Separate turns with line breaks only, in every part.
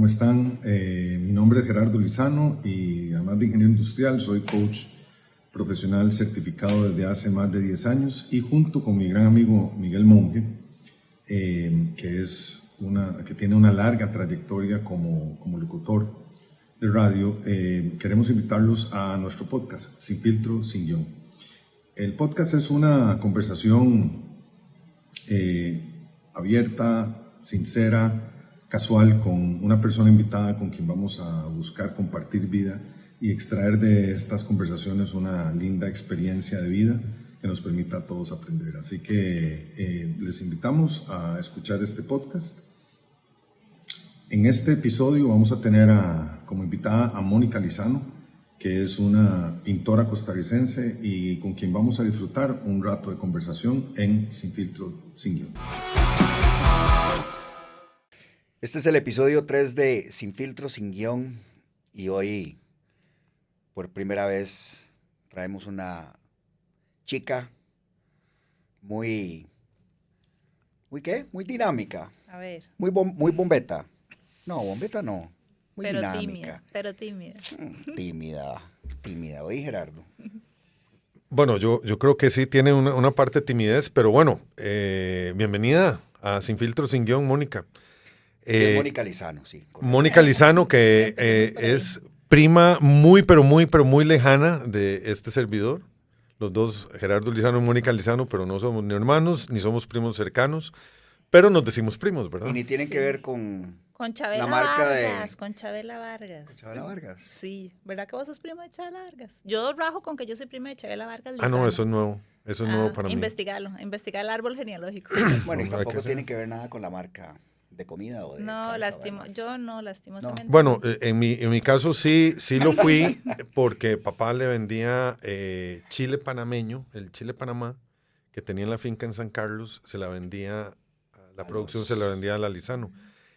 ¿cómo están? Mi nombre es Gerardo Lizano y además de ingeniero industrial soy coach profesional certificado desde hace más de 10 años y junto con mi gran amigo Miguel Monge, que tiene una larga trayectoria como locutor de radio, queremos invitarlos a nuestro podcast, Sin Filtro, Sin Guión. El podcast es una conversación abierta, sincera, casual, con una persona invitada con quien vamos a buscar compartir vida y extraer de estas conversaciones una linda experiencia de vida que nos permita a todos aprender. Así que les invitamos a escuchar este podcast. En este episodio vamos a tener como invitada a Mónica Lizano, que es una pintora costarricense y con quien vamos a disfrutar un rato de conversación en Sin Filtro, Sin Guión.
Este es el episodio 3 de Sin Filtro, Sin Guión, y hoy, por primera vez, traemos una chica muy ¿qué? Muy dinámica.
A ver.
Muy bombeta. No, bombeta no. Muy
pero
dinámica.
Pero tímida.
Tímida. Oye, Gerardo.
Bueno, yo creo que sí tiene una parte de timidez, pero bueno, bienvenida a Sin Filtro, Sin Guión, Mónica.
Mónica Lizano, sí. Correcto.
Mónica Lizano, que es prima muy lejana de este servidor. Los dos, Gerardo Lizano y Mónica Lizano, pero no somos ni hermanos, ni somos primos cercanos, pero nos decimos primos, ¿verdad?
Y ni tienen que ver con
Chabela
la marca
Vargas, con Chabela Vargas.
¿Con Chabela Vargas?
Sí, ¿verdad que vos sos primo de Chabela Vargas? Yo rajo con que yo soy prima de Chabela Vargas.
Ah, no, eso es nuevo. Eso es nuevo para mí.
Investigar el árbol genealógico.
Bueno, y tampoco tiene que ver nada con la marca de comida o de
No, lastimosamente.
Bueno, en mi caso sí lo fui porque papá le vendía chile panameño, el chile Panamá, que tenía en la finca en San Carlos, se la vendía, la producción se la vendía a la Lizano.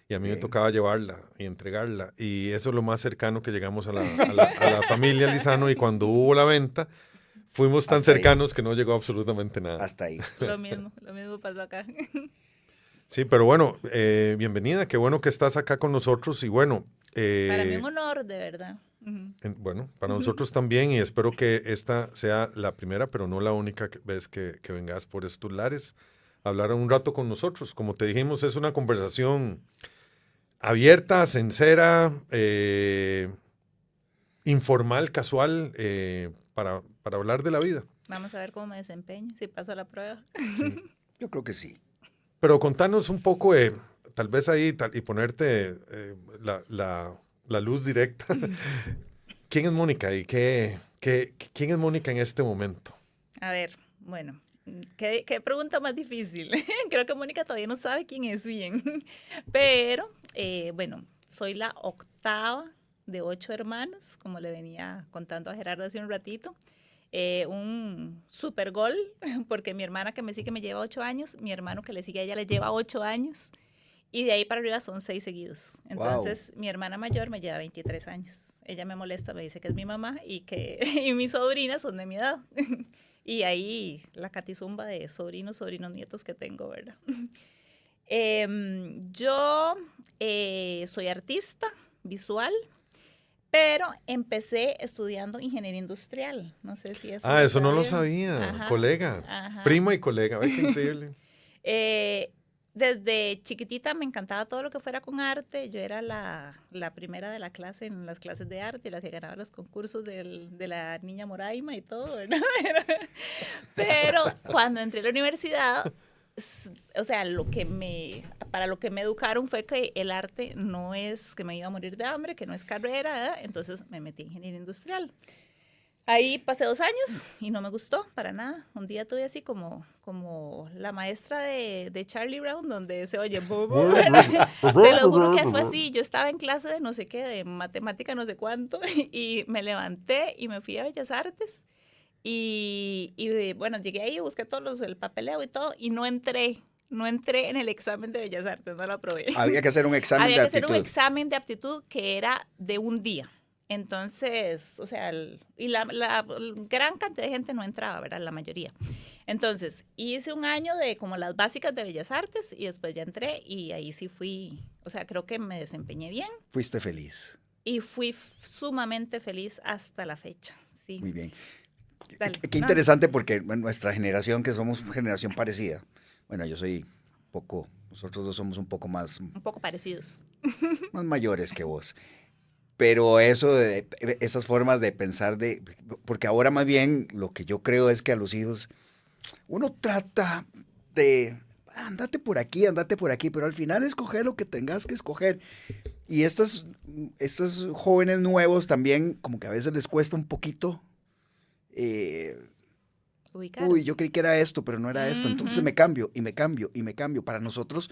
Y a mí me tocaba llevarla y entregarla. Y eso es lo más cercano que llegamos a la familia Lizano. Y cuando hubo la venta, fuimos tan cercanos que no llegó absolutamente nada.
Hasta ahí.
Lo mismo pasó acá.
Sí, pero bueno, bienvenida. Qué bueno que estás acá con nosotros. Y bueno.
Para mí es un honor, de verdad.
Bueno, para nosotros también. Y espero que esta sea la primera, pero no la única vez que vengas por estos lares a hablar un rato con nosotros. Como te dijimos, es una conversación abierta, sincera, informal, casual, para hablar de la vida.
Vamos a ver cómo me desempeño, si paso la prueba.
Sí. Yo creo que sí.
Pero contanos un poco, tal vez ahí, y ponerte la luz directa. ¿Quién es Mónica y quién es Mónica en este momento?
A ver, bueno, ¿qué pregunta más difícil? Creo que Mónica todavía no sabe quién es bien. Pero, bueno, soy la octava de 8 hermanos, como le venía contando a Gerardo hace un ratito. Un super gol, porque mi hermana que me sigue me lleva 8 años, mi hermano que le sigue a ella le lleva 8 años, y de ahí para arriba son 6 seguidos. Entonces, mi hermana mayor me lleva 23 años. Ella me molesta, me dice que es mi mamá y mis sobrinas son de mi edad. Y ahí la catizumba de sobrinos, nietos que tengo, ¿verdad? Yo soy artista visual, pero empecé estudiando ingeniería industrial. No sé si eso.
Eso no lo sabía. Ajá. Colega. Ajá. Prima y colega. Ve qué increíble.
Desde chiquitita me encantaba todo lo que fuera con arte. Yo era la primera de la clase en las clases de arte, la que ganaba los concursos de la niña Moraima y todo, ¿verdad? Pero cuando entré a la universidad, o sea, para lo que me educaron fue que el arte no es que me iba a morir de hambre, que no es carrera, ¿verdad? Entonces me metí en ingeniería industrial. Ahí pasé 2 años y no me gustó para nada. Un día tuve así como la maestra de Charlie Brown, donde se oye, bo, bo, te lo juro que fue así. Yo estaba en clase de no sé qué, de matemática no sé cuánto, y me levanté y me fui a Bellas Artes. Y bueno, llegué ahí, busqué todos el papeleo y todo, y no entré en el examen de Bellas Artes, no lo aprobé.
Había que hacer un examen de aptitud.
Había que hacer un examen de aptitud que era de un día. Entonces, o sea, y la gran cantidad de gente no entraba, ¿verdad? La mayoría. Entonces, hice un año de como las básicas de Bellas Artes y después ya entré y ahí sí fui, o sea, creo que me desempeñé bien
Fuiste feliz.
y fui sumamente feliz hasta la fecha, sí.
Muy bien.
Dale.
Qué interesante porque bueno, nuestra generación, que somos generación parecida, bueno, yo soy poco, nosotros dos somos un poco
Un poco parecidos.
más mayores que vos. Pero eso de esas formas de pensar porque ahora más bien lo que yo creo es que a los hijos uno trata de andate por aquí, pero al final escoger lo que tengas que escoger. Y estos jóvenes nuevos también como que a veces les cuesta un poquito
Ubicarse.
uy, yo creí que era esto, pero no era esto. Entonces me cambio. Para nosotros,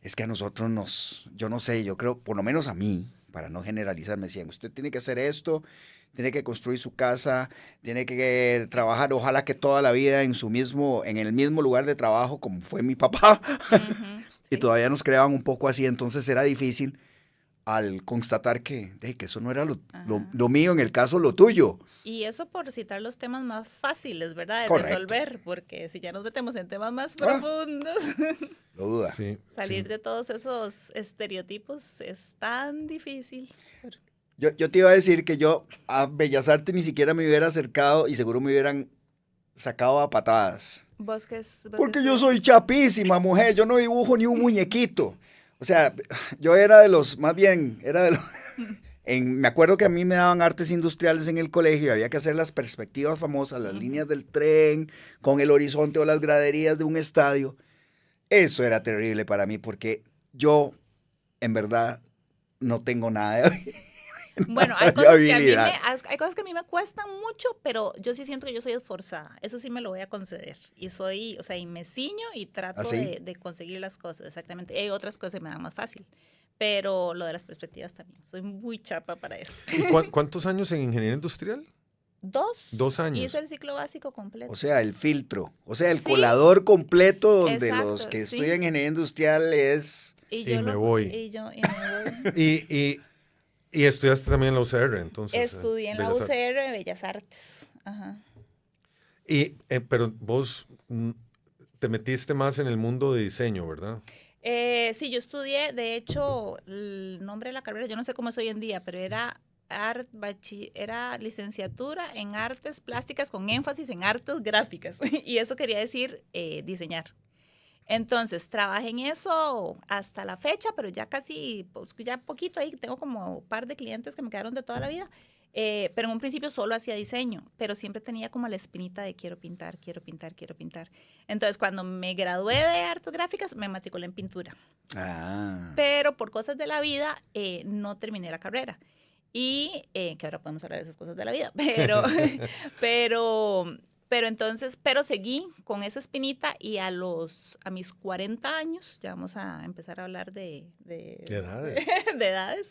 es que a nosotros yo no sé, yo creo, por lo menos a mí, para no generalizar, me decían, usted tiene que hacer esto, tiene que construir su casa, tiene que trabajar, ojalá que toda la vida en el mismo lugar de trabajo, como fue mi papá. Y
Sí.
todavía nos creaban un poco así, entonces era difícil al constatar que eso no era lo mío, en el caso lo tuyo.
Y eso por citar los temas más fáciles, ¿verdad? De
Correcto.
resolver, porque si ya nos metemos en temas más profundos,
Lo duda.
Sí,
salir
sí.
de todos esos estereotipos es tan difícil.
Yo te iba a decir que yo a Bellas Artes ni siquiera me hubiera acercado y seguro me hubieran sacado a patadas.
¿Vos qué
Porque yo soy chapísima, mujer, yo no dibujo ni un muñequito. O sea, yo era de los, más bien, me acuerdo que a mí me daban artes industriales en el colegio y había que hacer las perspectivas famosas, las líneas del tren, con el horizonte o las graderías de un estadio. Eso era terrible para mí porque yo, en verdad, no tengo nada de
Bueno,
de habilidad.
hay cosas que a mí me cuestan mucho, pero yo sí siento que yo soy esforzada. Eso sí me lo voy a conceder. Y o sea, y me ciño y trato
¿Ah, sí?
de conseguir las cosas, exactamente. Hay otras cosas que me dan más fácil. Pero lo de las perspectivas también. Soy muy chapa para eso.
¿Y cuántos años en ingeniería industrial?
2.
2 años.
Hice el ciclo básico completo.
O sea, el filtro, o sea, el
Sí.
colador completo donde
Exacto,
los que
sí.
estudian ingeniería industrial es...
Y
me voy.
Y me voy.
Y estudiaste también en la UCR, entonces.
Estudié en la
Bellas Artes.
UCR de Bellas Artes. Ajá.
Pero vos te metiste más en el mundo de diseño, ¿verdad?
Sí, yo estudié, de hecho, el nombre de la carrera, yo no sé cómo es hoy en día, pero era era licenciatura en artes plásticas con énfasis en artes gráficas. Y eso quería decir diseñar. Entonces, trabajé en eso hasta la fecha, pero ya casi, pues, ya poquito ahí, tengo como un par de clientes que me quedaron de toda la vida. Pero en un principio solo hacía diseño, pero siempre tenía como la espinita de quiero pintar, quiero pintar, quiero pintar. Entonces, cuando me gradué de artes gráficas, me matriculé en pintura.
Ah.
Pero por cosas de la vida, no terminé la carrera. Y que ahora podemos hablar de esas cosas de la vida, pero seguí con esa espinita y a mis 40 años, ya vamos a empezar a hablar de
edades.
de edades.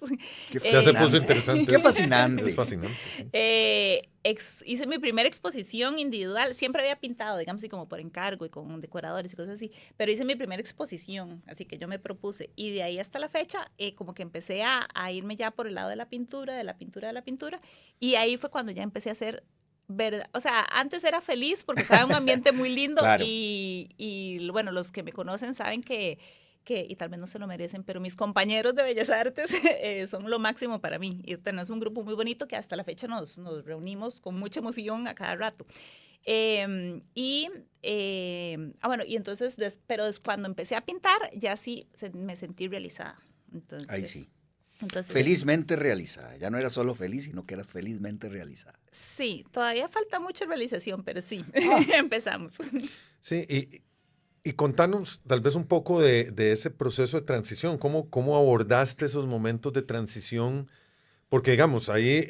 Qué
Ya se puso
fascinante.
interesante.
Qué fascinante.
Es fascinante. Sí.
Hice mi primera exposición individual. Siempre había pintado, digamos así, como por encargo y con decoradores y cosas así. Pero hice mi primera exposición, así que yo me propuse. Y de ahí hasta la fecha, como que empecé a irme ya por el lado de la pintura, de la pintura, de la pintura. Y ahí fue cuando ya empecé a hacer verdad. O sea, antes era feliz porque estaba en un ambiente muy lindo.
Claro.
Y bueno, los que me conocen saben que, y tal vez no se lo merecen, pero mis compañeros de Bellas Artes son lo máximo para mí. Y tenemos un grupo muy bonito que hasta la fecha nos reunimos con mucha emoción a cada rato. Bueno, y entonces, pero cuando empecé a pintar, ya sí me sentí realizada. Entonces,
Ahí sí.
Entonces,
Felizmente realizada. Ya no eras solo feliz, sino que eras felizmente realizada.
sí, todavía falta mucha realización, pero sí, empezamos.
Sí, y contanos tal vez un poco de ese proceso de transición. ¿Cómo abordaste esos momentos de transición? Porque, digamos, ahí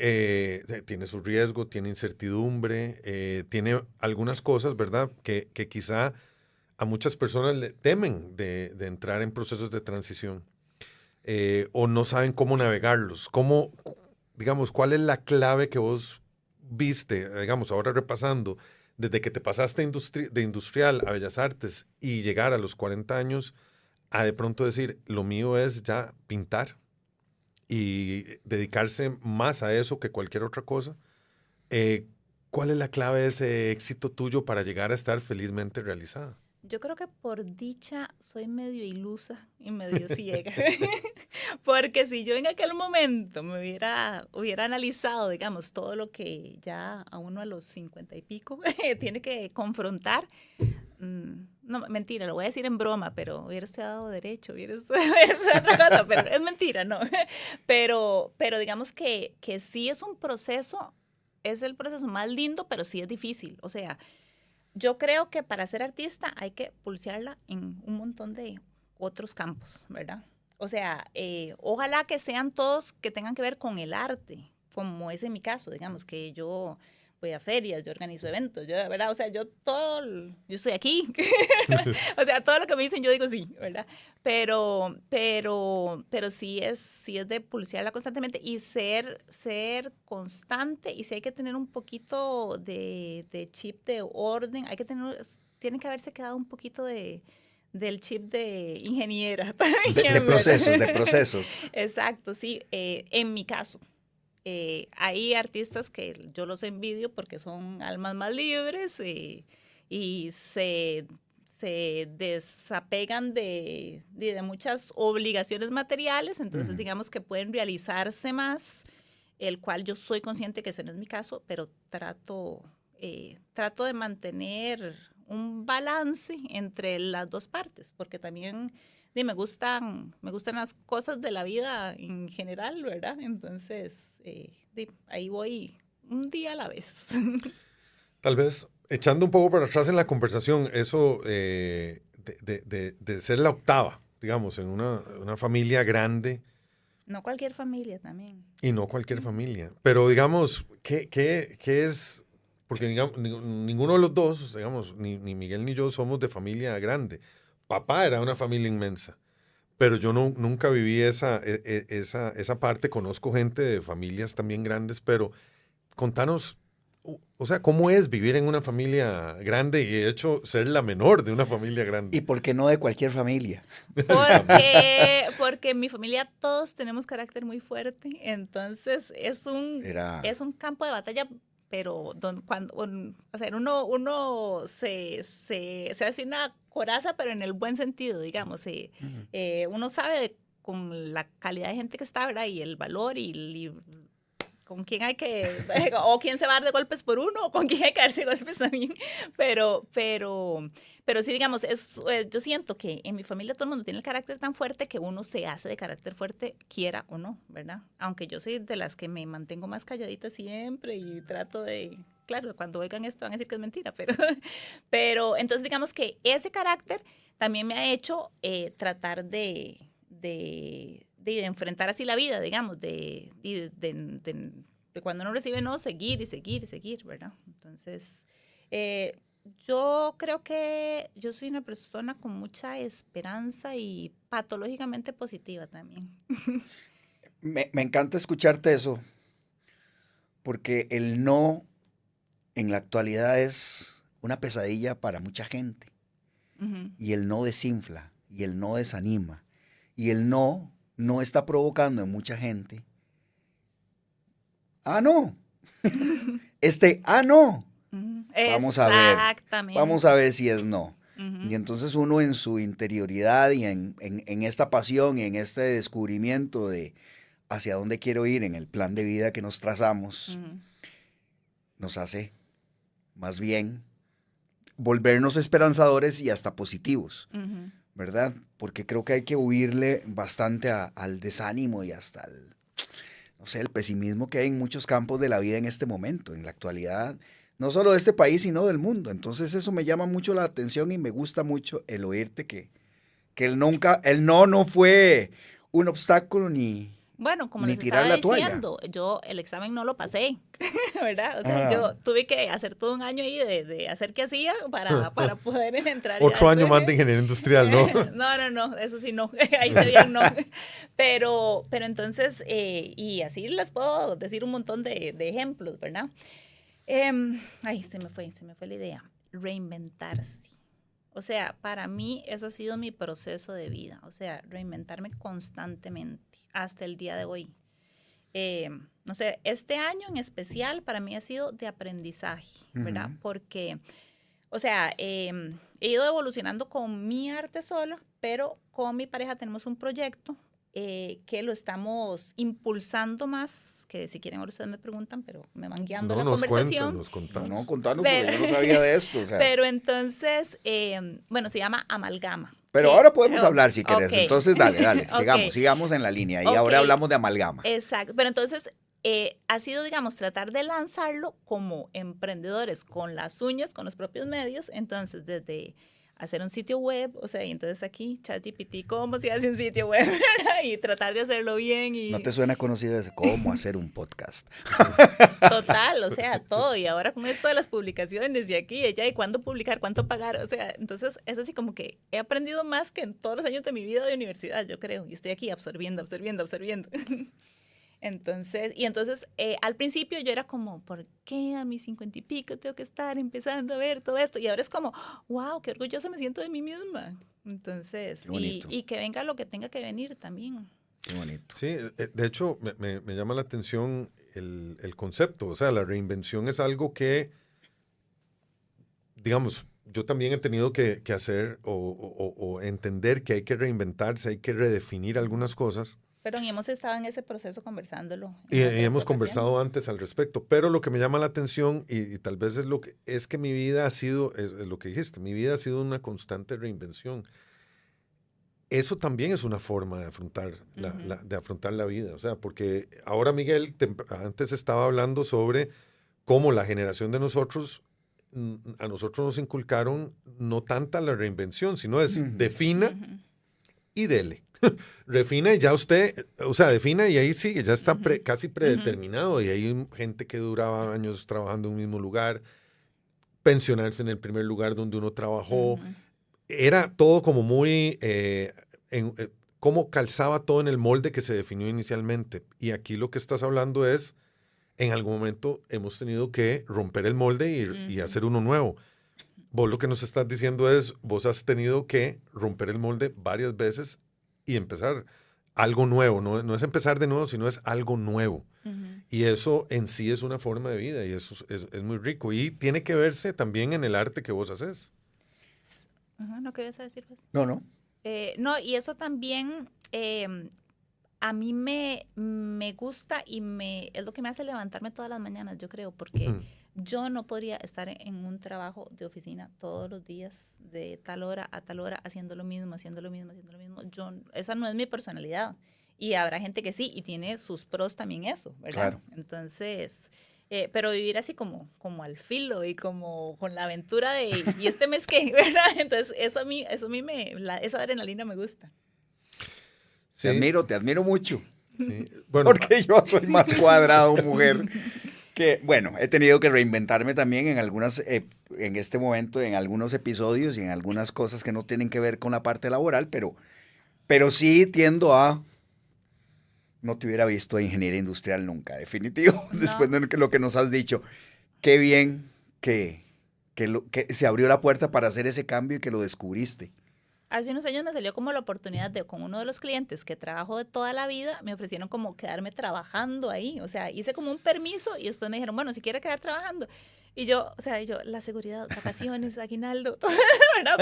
tiene su riesgo, tiene incertidumbre, tiene algunas cosas, ¿verdad? Que quizá a muchas personas le temen de entrar en procesos de transición o no saben cómo navegarlos. Digamos, ¿cuál es la clave que vos viste, digamos, ahora repasando, desde que te pasaste de industrial a Bellas Artes y llegar a los 40 años a de pronto decir, lo mío es ya pintar y dedicarse más a eso que cualquier otra cosa. ¿Cuál es la clave de ese éxito tuyo para llegar a estar felizmente realizada?
Yo creo que por dicha soy medio ilusa y medio ciega. Porque si yo en aquel momento me hubiera analizado, digamos, todo lo que ya a uno a los 50 y pico tiene que confrontar, no, mentira, lo voy a decir en broma, pero hubiera estudiado derecho, hubiera estudiado otra cosa, pero es mentira, ¿no? Pero digamos que sí es un proceso, es el proceso más lindo, pero sí es difícil. O sea, yo creo que para ser artista hay que pulsearla en un montón de otros campos, ¿verdad? O sea, ojalá que sean todos que tengan que ver con el arte, como es en mi caso, digamos, que yo voy a ferias, yo organizo eventos, yo, ¿verdad? O sea, yo estoy aquí, o sea, todo lo que me dicen yo digo sí, ¿verdad? Pero sí es de pulsearla constantemente y ser constante, y si hay que tener un poquito de chip de orden, tiene que haberse quedado un poquito del chip de ingeniera también,
De procesos.
Exacto, sí, en mi caso. Hay artistas que yo los envidio porque son almas más libres y se desapegan de muchas obligaciones materiales, entonces digamos que pueden realizarse más, el cual yo soy consciente que ese no es mi caso, pero trato de mantener un balance entre las dos partes, porque también me gustan las cosas de la vida en general, ¿verdad? Entonces, ahí voy un día a la vez.
Tal vez, echando un poco para atrás en la conversación, eso de ser la octava, digamos, en una familia grande.
No cualquier familia también.
Y no cualquier familia. Pero, digamos, ¿qué es? Porque digamos, ninguno de los dos, digamos, ni Miguel ni yo somos de familia grande. Papá era una familia inmensa. Pero yo nunca viví esa parte. Conozco gente de familias también grandes, pero contanos, o sea, ¿cómo es vivir en una familia grande y de hecho ser la menor de una familia grande?
¿Y por qué no de cualquier familia?
Porque en mi familia todos tenemos carácter muy fuerte, entonces es un campo de batalla, pero o sea, uno se hace una coraza, pero en el buen sentido, digamos. Uno sabe con la calidad de gente que está, ¿verdad? Y el valor y con quién hay que, o quién se va a dar de golpes por uno, o con quién hay que darse golpes también. Pero sí, digamos, yo siento que en mi familia todo el mundo tiene el carácter tan fuerte que uno se hace de carácter fuerte, quiera o no, ¿verdad? Aunque yo soy de las que me mantengo más calladita siempre y trato de, claro, cuando oigan esto van a decir que es mentira, pero entonces digamos que ese carácter también me ha hecho tratar de enfrentar así la vida, digamos, de cuando uno recibe no, seguir, ¿verdad? Entonces, yo creo que yo soy una persona con mucha esperanza y patológicamente positiva también.
Me encanta escucharte eso, porque el no en la actualidad es una pesadilla para mucha gente. Y el no desinfla, y el no desanima, y el no está provocando en mucha gente. No. No. Vamos a ver si es no. Y entonces uno en su interioridad y en esta pasión y en este descubrimiento de hacia dónde quiero ir en el plan de vida que nos trazamos, nos hace más bien volvernos esperanzadores y hasta positivos, ¿verdad? Porque creo que hay que huirle bastante al desánimo y hasta el pesimismo que hay en muchos campos de la vida en este momento, en la actualidad, no solo de este país, sino del mundo. Entonces eso me llama mucho la atención y me gusta mucho el oírte que el no fue un obstáculo ni
Bueno, como
ni
les
tirar
estaba
la toalla.
diciendo, yo el examen no lo pasé, ¿verdad? O sea, yo tuve que hacer todo un año ahí de hacer qué hacía para poder entrar.
Otro año más de ingeniería industrial, ¿no?
No, eso sí no, ahí se veía no. Pero entonces, y así les puedo decir un montón de ejemplos, ¿verdad? Se me fue la idea. Reinventarse. O sea, para mí eso ha sido mi proceso de vida. O sea, reinventarme constantemente hasta el día de hoy. no sé, este año en especial para mí ha sido de aprendizaje, ¿verdad? Porque, o sea, he ido evolucionando con mi arte solo, pero con mi pareja tenemos un proyecto que lo estamos impulsando más, que si quieren ahora ustedes me preguntan, pero me van guiando la conversación.
Nos contamos.
No, contanos, porque yo no sabía de esto. O sea.
Pero entonces, bueno, se llama Amalgama.
Pero ahora podemos hablar si querés.
Okay.
Entonces, dale,
Okay.
sigamos en la línea. Y ahora hablamos de amalgama.
Exacto. Pero entonces, ha sido, digamos, tratar de lanzarlo como emprendedores con las uñas, con los propios medios. Entonces, desde hacer un sitio web, o sea, y entonces aquí, ChatGPT, ¿cómo se hace un sitio web? Y tratar de hacerlo bien. Y...
¿No te suena conocido ese? ¿Cómo hacer un podcast?
Total, o sea, todo. Y ahora con esto de las publicaciones y aquí y allá, y cuándo publicar, cuánto pagar, o sea, entonces es así como que he aprendido más que en todos los años de mi vida de universidad, yo creo. Y estoy aquí absorbiendo. Entonces, al principio yo era como, ¿por qué a mis 50 y pico tengo que estar empezando a ver todo esto? Y ahora es como, wow, qué orgullosa me siento de mí misma. Entonces, y que venga lo que tenga que venir también.
Qué bonito.
Sí, de hecho, me llama la atención el concepto. O sea, la reinvención es algo que, digamos, yo también he tenido que hacer o entender que hay que reinventarse, hay que redefinir algunas cosas.
Pero ni hemos estado en ese proceso conversándolo.
Y hemos conversado antes al respecto, pero lo que me llama la atención y tal vez es que mi vida ha sido, es lo que dijiste, mi vida ha sido una constante reinvención. Eso también es una forma de afrontar, de afrontar la vida, o sea, porque ahora Miguel antes estaba hablando sobre cómo la generación de nosotros, a nosotros nos inculcaron no tanta la reinvención, sino es defina y dele. Refina y ya usted, o sea, defina y ahí sigue, ya está casi predeterminado y hay gente que duraba años trabajando en un mismo lugar, pensionarse en el primer lugar donde uno trabajó, era todo como muy, cómo calzaba todo en el molde que se definió inicialmente. Y aquí lo que estás hablando es, en algún momento hemos tenido que romper el molde y hacer uno nuevo. Vos lo que nos estás diciendo es, vos has tenido que romper el molde varias veces y empezar algo nuevo, no es empezar de nuevo, sino es algo nuevo. Y eso en sí es una forma de vida y eso es muy rico. Y tiene que verse también en el arte que vos haces.
¿No qué ibas a decir? Pues?
No.
No, y eso también a mí me gusta y es lo que me hace levantarme todas las mañanas, yo creo, porque yo no podría estar en un trabajo de oficina todos los días, de tal hora a tal hora, haciendo lo mismo. Esa no es mi personalidad. Y habrá gente que sí, y tiene sus pros también eso, ¿verdad? Claro. Entonces, pero vivir así como al filo y como con la aventura de, ¿y este mes qué? ¿Verdad? Entonces, eso a mí esa adrenalina me gusta.
Sí. Te admiro mucho.
Sí. Bueno,
porque yo soy más cuadrado, mujer. Que, bueno, he tenido que reinventarme también en este momento, en algunos episodios y en algunas cosas que no tienen que ver con la parte laboral, pero sí tiendo a... No te hubiera visto a ingeniería industrial nunca, definitivo, no. Después de lo que nos has dicho. Qué bien que se abrió la puerta para hacer ese cambio y que lo descubriste.
Hace unos años me salió como la oportunidad con uno de los clientes que trabajó de toda la vida, me ofrecieron como quedarme trabajando ahí, o sea, hice como un permiso y después me dijeron, bueno, si quiere quedar trabajando. Y yo, la seguridad, vacaciones, aguinaldo, todo, ¿verdad?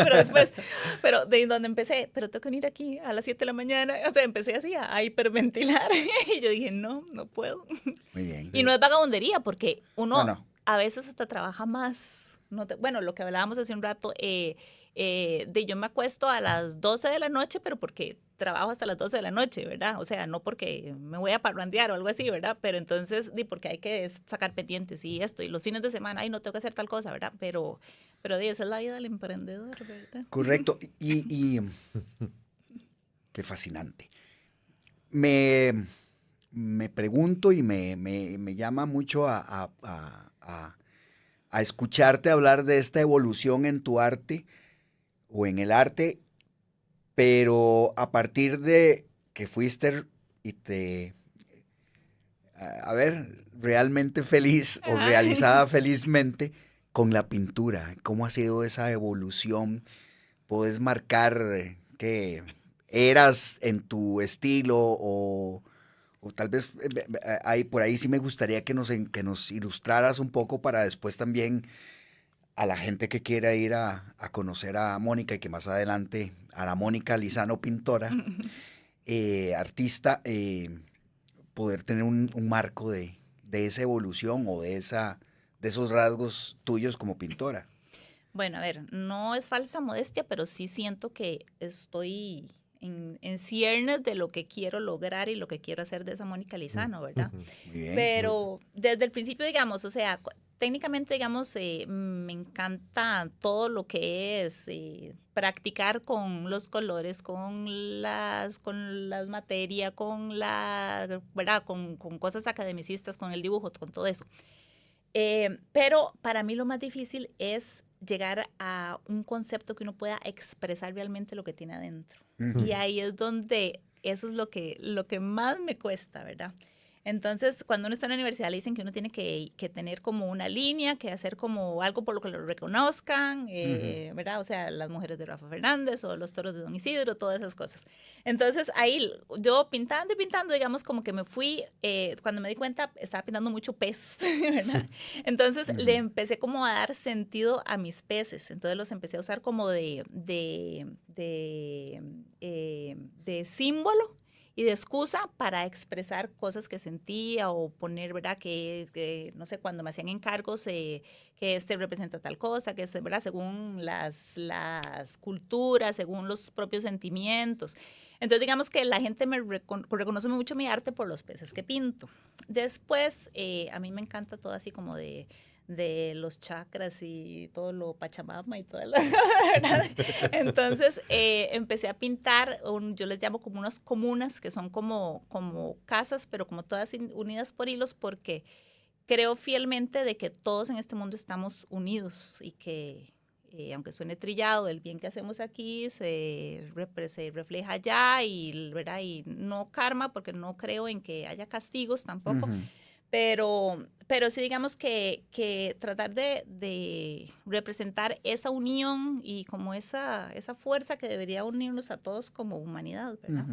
Pero de donde empecé, pero tengo que venir aquí a las 7 de la mañana, o sea, empecé así a hiperventilar y yo dije, no puedo.
Muy bien.
Y no es vagabundería, porque uno a veces hasta trabaja más, bueno, lo que hablábamos hace un rato, yo me acuesto a las 12 de la noche, pero porque trabajo hasta las 12 de la noche, ¿verdad? O sea, no porque me voy a parrandear o algo así, ¿verdad? Pero entonces, porque hay que sacar pendientes y esto, y los fines de semana, no tengo que hacer tal cosa, ¿verdad? Pero esa es la vida del emprendedor, ¿verdad?
Correcto. Y qué fascinante. Me pregunto y me llama mucho a escucharte hablar de esta evolución en tu arte, o en el arte, pero a partir de que fuiste realmente feliz o realizada felizmente con la pintura, ¿cómo ha sido esa evolución? ¿Puedes marcar qué eras en tu estilo o O tal vez por ahí sí me gustaría que nos ilustraras un poco para después también a la gente que quiera ir a conocer a Mónica y que más adelante a la Mónica Lizano, pintora, artista, poder tener un marco de esa evolución o de esos rasgos tuyos como pintora.
Bueno, a ver, no es falsa modestia, pero sí siento que estoy en ciernes de lo que quiero lograr y lo que quiero hacer de esa Mónica Lizano, ¿verdad?
Muy bien.
Pero desde el principio, digamos, o sea, técnicamente, digamos, me encanta todo lo que es practicar con los colores, con las materias, ¿verdad? Con cosas academicistas, con el dibujo, con todo eso. Pero para mí lo más difícil es llegar a un concepto que uno pueda expresar realmente lo que tiene adentro. Y ahí es donde eso es lo que más me cuesta, ¿verdad? Entonces, cuando uno está en la universidad le dicen que uno tiene que tener como una línea, que hacer como algo por lo que lo reconozcan, ¿verdad? O sea, las mujeres de Rafa Fernández o los toros de Don Isidro, todas esas cosas. Entonces, ahí yo pintando y pintando, digamos, como que me fui, cuando me di cuenta, estaba pintando mucho pez, ¿verdad? Entonces, le empecé como a dar sentido a mis peces. Entonces, los empecé a usar como de símbolo y de excusa para expresar cosas que sentía o poner, ¿verdad? Que no sé, cuando me hacían encargos, que este representa tal cosa, que este, ¿verdad? Según las culturas, según los propios sentimientos. Entonces, digamos que la gente reconoce mucho mi arte por los peces que pinto. Después, a mí me encanta todo así como de los chakras y todo lo pachamama y todo lo, ¿verdad? Entonces empecé a pintar, yo les llamo como unas comunas, que son como casas, pero como todas unidas por hilos, porque creo fielmente de que todos en este mundo estamos unidos y que aunque suene trillado, el bien que hacemos aquí se refleja allá y, ¿verdad? Y no karma, porque no creo en que haya castigos tampoco. Pero sí digamos que tratar de representar esa unión y como esa fuerza que debería unirnos a todos como humanidad, ¿verdad?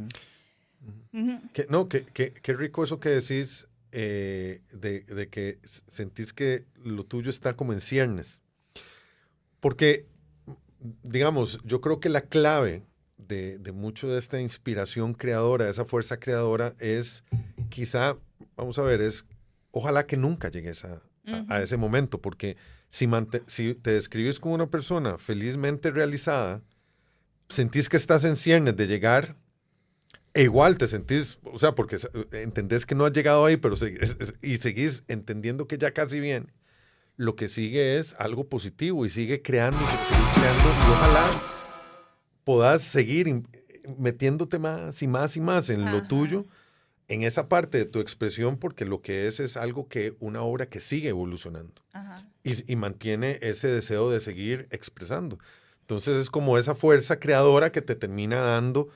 Qué rico eso que decís de que sentís que lo tuyo está como en ciernes. Porque, digamos, yo creo que la clave de mucho de esta inspiración creadora, de esa fuerza creadora, es quizá, vamos a ver, ojalá que nunca llegues a ese momento, porque si te describes como una persona felizmente realizada, sentís que estás en ciernes de llegar, e igual te sentís, o sea, porque entendés que no has llegado ahí, pero y seguís entendiendo que ya casi bien, lo que sigue es algo positivo y sigue creando y ojalá puedas seguir metiéndote más y más y más en lo tuyo, en esa parte de tu expresión, porque lo que es algo una obra que sigue evolucionando y mantiene ese deseo de seguir expresando. Entonces es como esa fuerza creadora que te termina dando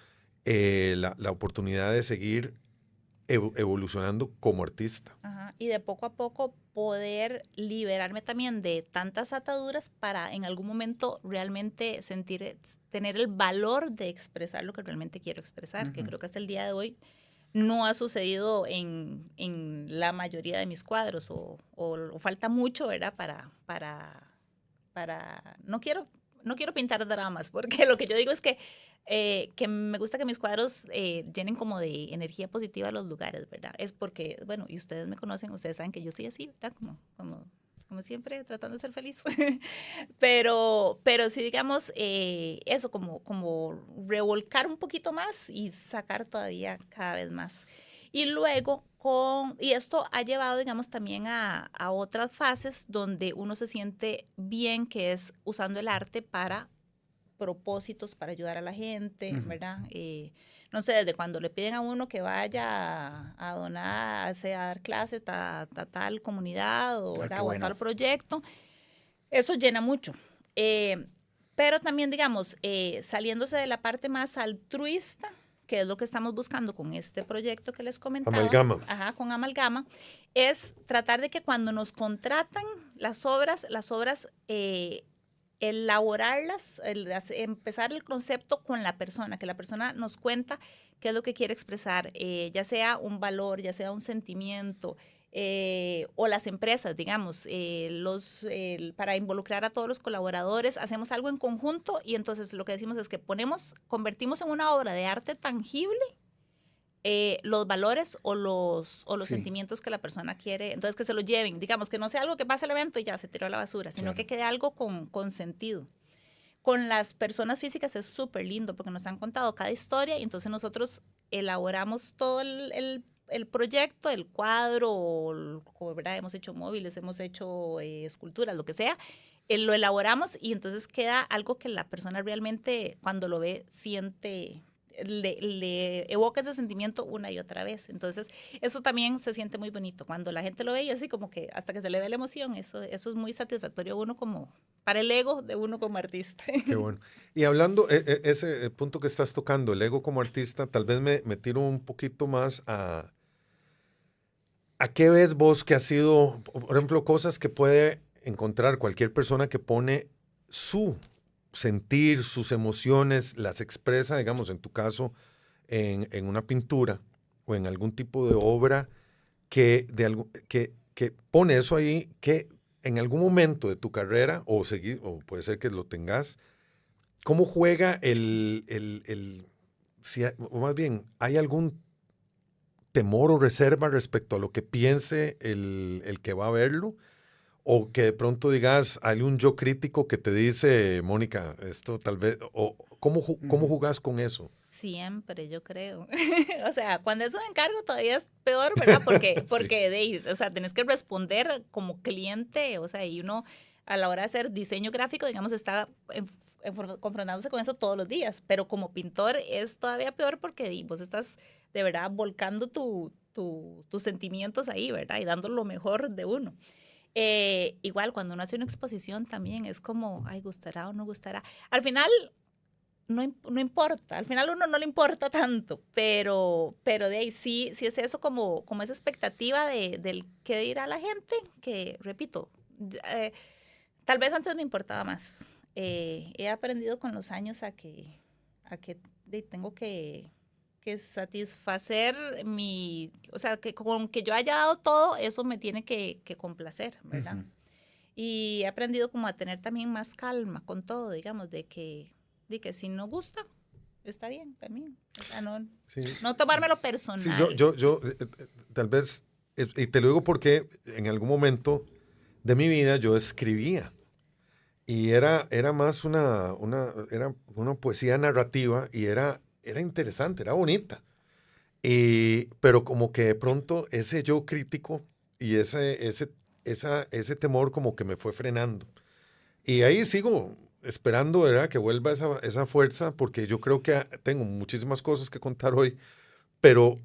la oportunidad de seguir evolucionando como artista.
Y de poco a poco poder liberarme también de tantas ataduras para en algún momento realmente tener el valor de expresar lo que realmente quiero expresar, que creo que hasta el día de hoy no ha sucedido en la mayoría de mis cuadros o falta mucho, ¿verdad? No quiero pintar dramas, porque lo que yo digo es que me gusta que mis cuadros llenen como de energía positiva los lugares, ¿verdad? Es porque, bueno, y ustedes me conocen, ustedes saben que yo soy así, ¿verdad? Como siempre, tratando de ser feliz. pero sí, digamos, eso, como revolcar un poquito más y sacar todavía cada vez más. Y luego, y esto ha llevado, digamos, también a otras fases donde uno se siente bien, que es usando el arte para propósitos, para ayudar a la gente, ¿verdad? No sé, desde cuando le piden a uno que vaya a donar, a dar clases a tal comunidad o a tal proyecto, eso llena mucho. Pero también, digamos, saliéndose de la parte más altruista, que es lo que estamos buscando con este proyecto que les comentaba.
Amalgama.
Con Amalgama, es tratar de que cuando nos contratan las obras elaborarlas, empezar el concepto con la persona, que la persona nos cuenta qué es lo que quiere expresar, ya sea un valor, ya sea un sentimiento, o las empresas, digamos, para involucrar a todos los colaboradores, hacemos algo en conjunto y entonces lo que decimos es que convertimos en una obra de arte tangible los valores o los
Sí.
sentimientos que la persona quiere, entonces que se lo lleven, digamos, que no sea algo que pase el evento y ya se tiró a la basura, sino
Claro.
que quede algo con sentido. Con las personas físicas es súper lindo porque nos han contado cada historia y entonces nosotros elaboramos todo el proyecto, el cuadro, ¿verdad? Hemos hecho móviles, hemos hecho esculturas, lo que sea, lo elaboramos y entonces queda algo que la persona realmente cuando lo ve siente, le evoca ese sentimiento una y otra vez. Entonces, eso también se siente muy bonito. Cuando la gente lo ve y así como que hasta que se le ve la emoción, eso es muy satisfactorio uno como, para el ego de uno como artista.
Qué bueno. Y hablando, ese punto que estás tocando, el ego como artista, tal vez me tiro un poquito más a qué ves vos que ha sido, por ejemplo, cosas que puede encontrar cualquier persona que pone su sentir, sus emociones, las expresa, digamos, en tu caso, en una pintura o en algún tipo de obra que pone eso ahí, que en algún momento de tu carrera, o puede ser que lo tengas, ¿cómo juega o más bien, ¿hay algún temor o reserva respecto a lo que piense el que va a verlo? O que de pronto digas, hay un yo crítico que te dice, Mónica, esto tal vez, o ¿cómo jugás con eso?
Siempre, yo creo. O sea, cuando es un encargo todavía es peor, ¿verdad? Porque,
Sí.
o sea, tenés que responder como cliente, o sea, y uno a la hora de hacer diseño gráfico, digamos, está confrontándose con eso todos los días, pero como pintor es todavía peor porque vos estás de verdad volcando tus sentimientos ahí, ¿verdad? Y dando lo mejor de uno. Igual, cuando uno hace una exposición también es como, ay, ¿gustará o no gustará? Al final no importa, al final a uno no le importa tanto, pero de ahí sí es eso como esa expectativa del qué dirá la gente, que repito, tal vez antes me importaba más. He aprendido con los años a que tengo que satisfacer o sea, que con que yo haya dado todo, eso me tiene que complacer, ¿verdad?
Ujú.
Y he aprendido como a tener también más calma con todo, digamos, de que si no gusta, está bien también. O sea,
Sí,
no tomármelo
sí,
personal.
tal vez, y te lo digo porque en algún momento de mi vida yo escribía. Y era más era una poesía narrativa y era interesante, era bonita. Pero como que de pronto ese yo crítico y ese temor como que me fue frenando. Y ahí sigo esperando, ¿verdad? Que vuelva esa fuerza, porque yo creo que tengo muchísimas cosas que contar hoy, pero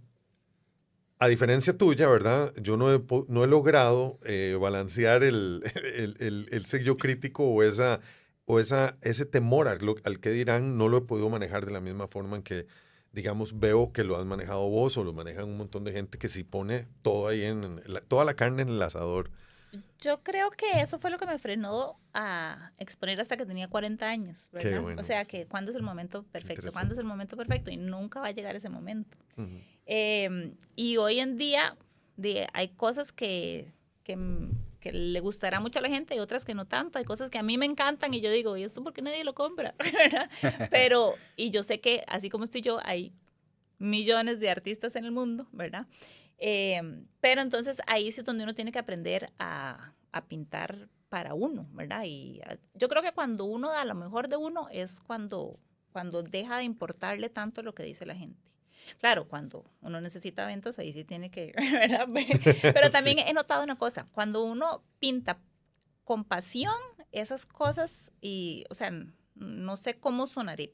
a diferencia tuya, ¿verdad? Yo no he logrado balancear el ser yo crítico ese temor al que dirán, no lo he podido manejar de la misma forma en que, digamos, veo que lo has manejado vos o lo manejan un montón de gente que sí pone todo ahí toda la carne en el asador.
Yo creo que eso fue lo que me frenó a exponer hasta que tenía 40 años,
Qué
¿verdad?
bueno.
O sea, que cuándo es el momento perfecto,
Interesante.
cuándo es el momento perfecto y nunca va a llegar ese momento.
Ujú.
Y hoy en día hay cosas que le gustará mucho a la gente y otras que no tanto. Hay cosas que a mí me encantan y yo digo, ¿y esto por qué nadie lo compra? ¿Verdad? Y yo sé que así como estoy yo, hay millones de artistas en el mundo, ¿verdad? Pero entonces ahí sí es donde uno tiene que aprender a pintar para uno, ¿verdad? Y yo creo que cuando uno da lo mejor de uno es cuando deja de importarle tanto lo que dice la gente. Claro, cuando uno necesita ventas, ahí sí tiene que, ¿verdad? Pero también
Sí.
he notado una cosa, cuando uno pinta con pasión esas cosas y, o sea, no sé cómo sonaré,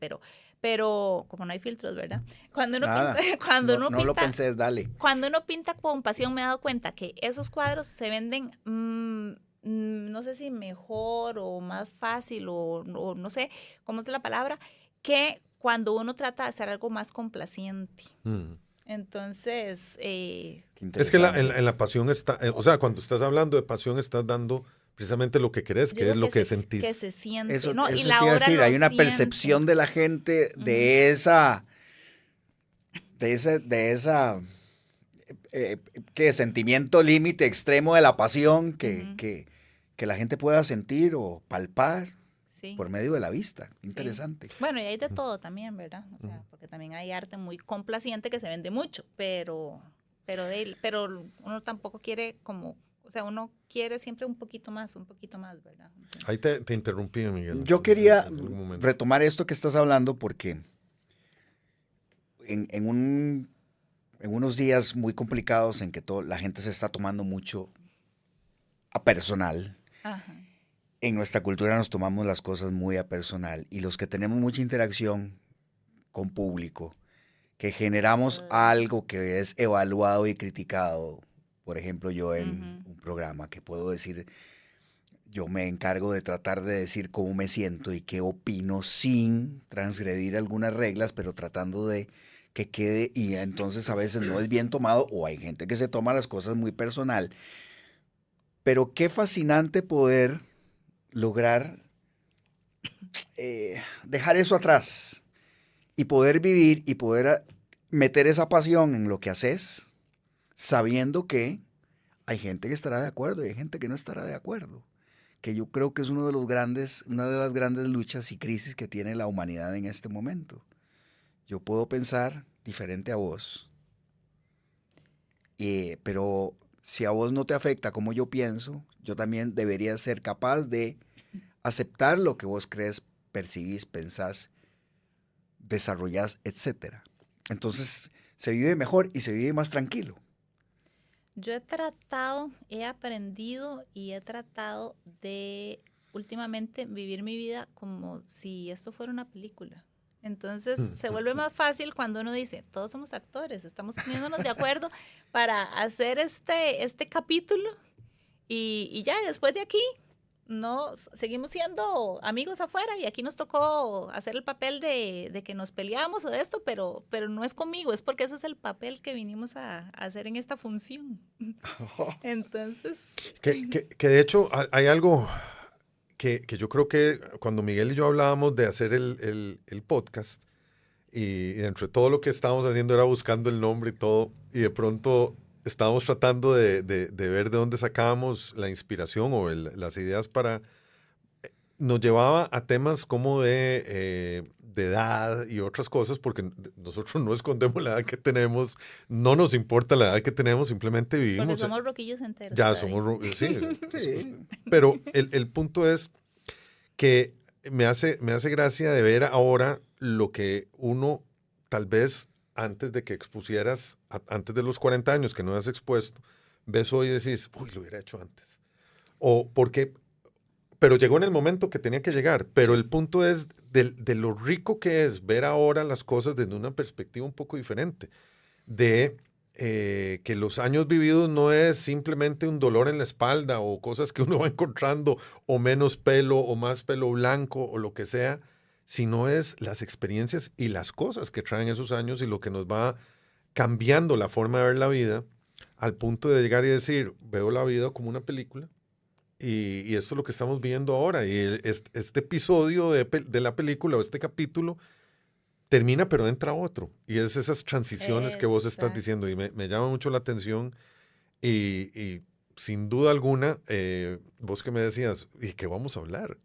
pero como no hay filtros, ¿verdad? Cuando uno
Nada,
pinta, cuando uno
no lo
pinta,
pensé, dale.
cuando uno pinta con pasión me he dado cuenta que esos cuadros se venden, no sé si mejor o más fácil o no sé cómo es la palabra, que cuando uno trata de hacer algo más complaciente.
Mm.
Entonces,
Qué
Es que
interesante.
en la pasión está, o sea, cuando estás hablando de pasión estás dando precisamente lo que querés,
Yo
que
digo
es lo que
se,
sentís.
que se siente.
Eso,
No, y
eso
la
te iba a
obra
decir,
lo
hay una
siente.
percepción de la gente de esa que sentimiento límite extremo de la pasión
Ujú.
que la gente pueda sentir o palpar
Sí.
por medio de la vista.
Sí.
Interesante.
Bueno, y hay de todo también, ¿verdad? O sea, porque también hay arte muy complaciente que se vende mucho, pero uno tampoco quiere como, o sea, uno quiere siempre un poquito más, ¿verdad? Entonces,
Ahí te interrumpí, Miguel.
Yo quería
en algún momento.
retomar esto que estás hablando porque en unos días muy complicados en que la gente se está tomando mucho a personal.
ajá.
En nuestra cultura nos tomamos las cosas muy a personal y los que tenemos mucha interacción con público, que generamos algo que es evaluado y criticado, por ejemplo yo en un programa que puedo decir, yo me encargo de tratar de decir cómo me siento y qué opino sin transgredir algunas reglas, pero tratando de que quede y entonces a veces no es bien tomado o hay gente que se toma las cosas muy personal, pero qué fascinante poder lograr dejar eso atrás y poder vivir y poder meter esa pasión en lo que haces, sabiendo que hay gente que estará de acuerdo y hay gente que no estará de acuerdo. Que yo creo que es una de las grandes luchas y crisis que tiene la humanidad en este momento. Yo puedo pensar diferente a vos, pero si a vos no te afecta como yo pienso, yo también debería ser capaz de aceptar lo que vos crees, percibís, pensás, desarrollás, etc. Entonces se vive mejor y se vive más tranquilo.
Yo he aprendido y he tratado de últimamente vivir mi vida como si esto fuera una película. Entonces se vuelve más fácil cuando uno dice, todos somos actores, estamos poniéndonos de acuerdo para hacer este capítulo y ya después de aquí seguimos siendo amigos afuera y aquí nos tocó hacer el papel de que nos peleamos o de esto, pero no es conmigo, es porque ese es el papel que vinimos a hacer en esta función. Entonces...
Que de hecho hay algo que yo creo que cuando Miguel y yo hablábamos de hacer el podcast, y entre todo lo que estábamos haciendo era buscando el nombre y todo, y de pronto estábamos tratando de ver de dónde sacábamos la inspiración o las ideas para... Nos llevaba a temas como de edad y otras cosas, porque nosotros no escondemos la edad que tenemos, no nos importa la edad que tenemos, simplemente vivimos.
Porque somos roquillos enteros.
Ya somos, sí. Pero el punto es que me hace gracia de ver ahora lo que uno, tal vez antes de que expusieras, antes de los 40 años que no has expuesto, ves hoy y decís, uy, lo hubiera hecho antes. O porque, pero llegó en el momento que tenía que llegar. Pero el punto es de lo rico que es ver ahora las cosas desde una perspectiva un poco diferente. De que los años vividos no es simplemente un dolor en la espalda o cosas que uno va encontrando o menos pelo o más pelo blanco o lo que sea, sino es las experiencias y las cosas que traen esos años y lo que nos va cambiando la forma de ver la vida al punto de llegar y decir, veo la vida como una película y esto es lo que estamos viendo ahora y este episodio de la película o este capítulo termina, pero entra otro. Y es esas transiciones que vos estás diciendo. Y me llama mucho la atención. Y sin duda alguna, vos que me decías, ¿y qué vamos a hablar?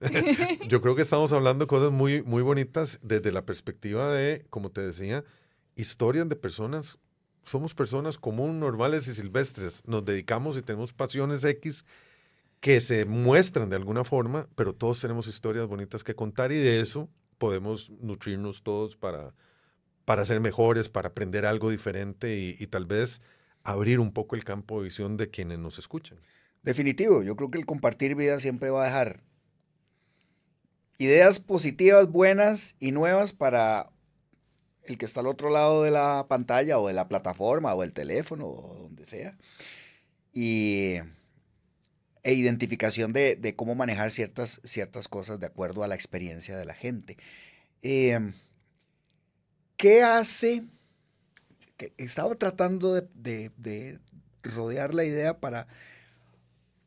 Yo creo que estamos hablando cosas muy, muy bonitas desde la perspectiva de, como te decía, historias de personas. Somos personas comunes, normales y silvestres. Nos dedicamos y tenemos pasiones X que se muestran de alguna forma, pero todos tenemos historias bonitas que contar y de eso podemos nutrirnos todos para ser mejores, para aprender algo diferente y tal vez abrir un poco el campo de visión de quienes nos escuchan.
Definitivo, yo creo que el compartir vida siempre va a dejar ideas positivas, buenas y nuevas para el que está al otro lado de la pantalla o de la plataforma o del teléfono o donde sea. E identificación de cómo manejar ciertas cosas de acuerdo a la experiencia de la gente. ¿Qué hace? Que estaba tratando de rodear la idea para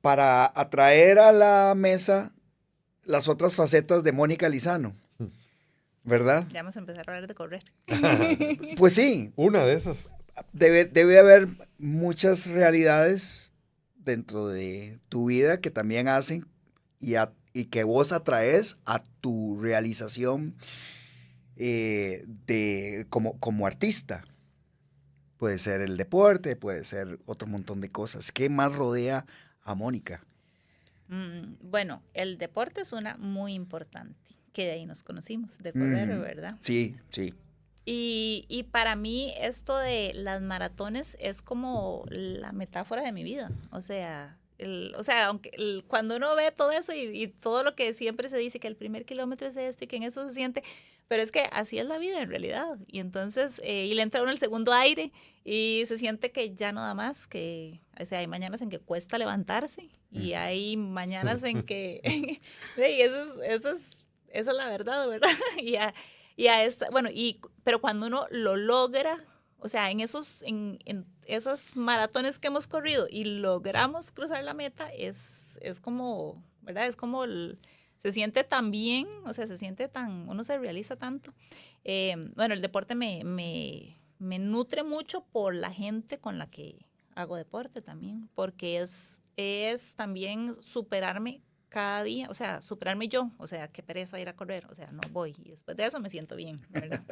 para atraer a la mesa las otras facetas de Mónica Lizano, ¿verdad?
Ya vamos a empezar a hablar de correr.
Pues sí,
Una de esas.
debe haber muchas realidades dentro de tu vida que también hacen y que vos atraes a tu realización como artista. Puede ser el deporte, puede ser otro montón de cosas. ¿Qué más rodea a Mónica?
Bueno, el deporte es una muy importante, que de ahí nos conocimos, de correr, ¿verdad?
Sí, sí.
Y para mí esto de las maratones es como la metáfora de mi vida. O sea, aunque cuando uno ve todo eso y todo lo que siempre se dice, que el primer kilómetro es este y que en eso se siente, pero es que así es la vida en realidad. Y entonces, y le entra uno el segundo aire y se siente que ya no da más, que, o sea, hay mañanas en que cuesta levantarse y hay mañanas en que, sí, eso es la verdad, ¿verdad? Pero cuando uno lo logra, o sea, en esos maratones que hemos corrido y logramos cruzar la meta, es como, ¿verdad? Es como se siente tan bien, o sea, uno se realiza tanto. Bueno, el deporte me nutre mucho por la gente con la que hago deporte también, porque es también superarme cada día, o sea, superarme yo, o sea, qué pereza ir a correr, o sea, no voy, y después de eso me siento bien, ¿verdad?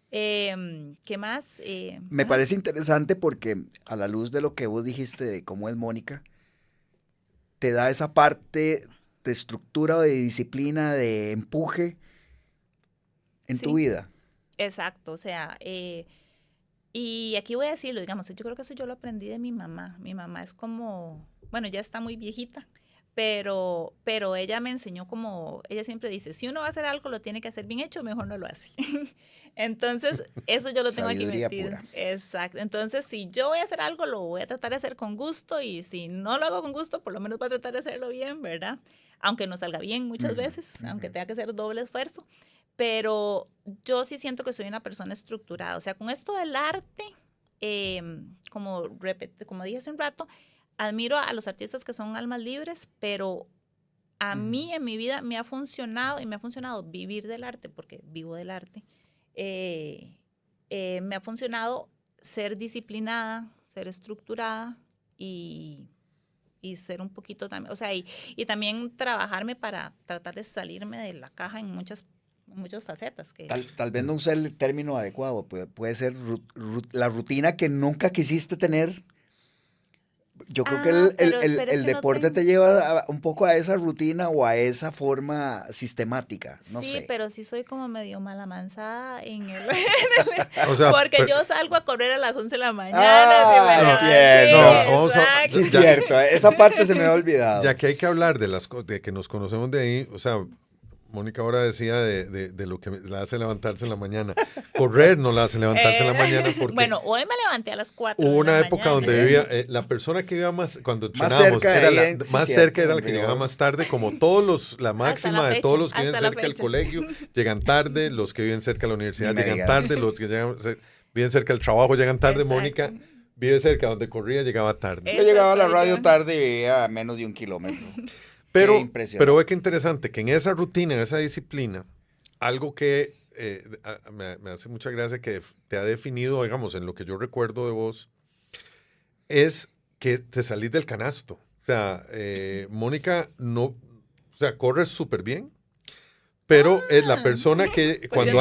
¿Qué más?
Me parece interesante porque a la luz de lo que vos dijiste de cómo es Mónica, te da esa parte de estructura, de disciplina, de empuje en tu vida.
Exacto, o sea, y aquí voy a decirlo, digamos, yo creo que eso yo lo aprendí de mi mamá. Mi mamá es como, bueno, ya está muy viejita, pero ella me enseñó como, ella siempre dice, si uno va a hacer algo, lo tiene que hacer bien hecho, mejor no lo hace. Entonces, eso yo lo tengo aquí
Sabiduría
metido.
pura.
Exacto. Entonces, si yo voy a hacer algo, lo voy a tratar de hacer con gusto, y si no lo hago con gusto, por lo menos voy a tratar de hacerlo bien, ¿verdad? Aunque no salga bien muchas veces, aunque tenga que hacer doble esfuerzo. Pero yo sí siento que soy una persona estructurada. O sea, con esto del arte, como dije hace un rato, admiro a los artistas que son almas libres, pero a mí en mi vida me ha funcionado, y me ha funcionado vivir del arte, porque vivo del arte. Me ha funcionado ser disciplinada, ser estructurada y ser un poquito también, o sea, y también trabajarme para tratar de salirme de la caja en muchas facetas.
Tal vez no usé el término adecuado, puede ser la rutina que nunca quisiste tener. Yo creo que el deporte te lleva un poco a esa rutina o a esa forma sistemática, no sé.
Sí, pero sí soy como medio mala manzada en el...
O sea,
porque yo salgo a correr a las 11 de la mañana.
Sí, es cierto, esa parte se me ha olvidado.
Ya que hay que hablar de que nos conocemos de ahí, o sea, Mónica ahora decía de lo que la hace levantarse en la mañana. Correr no la hace levantarse en la mañana porque...
Bueno, hoy me levanté a las 4
hubo una época donde vivía... la persona que vivía cuando entrenábamos, más cerca era la que llegaba más tarde, como la máxima de todos los que viven cerca del colegio llegan tarde, los que viven cerca de la universidad llegan tarde, los que viven cerca del trabajo llegan tarde. Exacto. Mónica vive cerca donde corría, llegaba tarde.
Yo llegaba a la radio tarde y vivía a menos de 1 kilómetro.
Pero ve que interesante que en esa rutina, en esa disciplina, algo que me hace mucha gracia que te ha definido, digamos, en lo que yo recuerdo de vos, es que te salís del canasto. O sea, Mónica corre súper bien, pero es la persona que cuando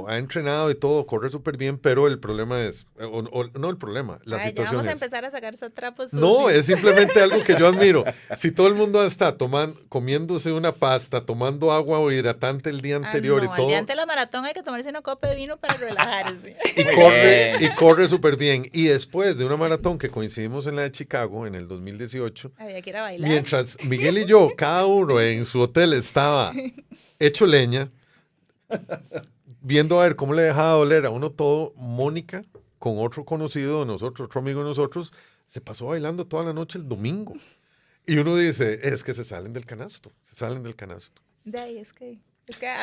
ha entrenado y todo, corre súper bien, pero el problema es, no el problema, la situación
ya vamos a empezar a sacarse trapos sucios.
No, es simplemente algo que yo admiro. Si todo el mundo está comiéndose una pasta, tomando agua o hidratante el día anterior y todo.
El día antes de la maratón hay que tomarse una copa de vino para relajarse.
Y corre súper bien. Y después de una maratón que coincidimos en la de Chicago en el 2018,
había que ir a bailar.
Mientras Miguel y yo, cada uno en su hotel, estaba hecho leña, viendo a ver cómo le dejaba doler a uno todo, Mónica, con otro conocido de nosotros, otro amigo de nosotros, se pasó bailando toda la noche el domingo. Y uno dice, es que se salen del canasto.
De ahí es que a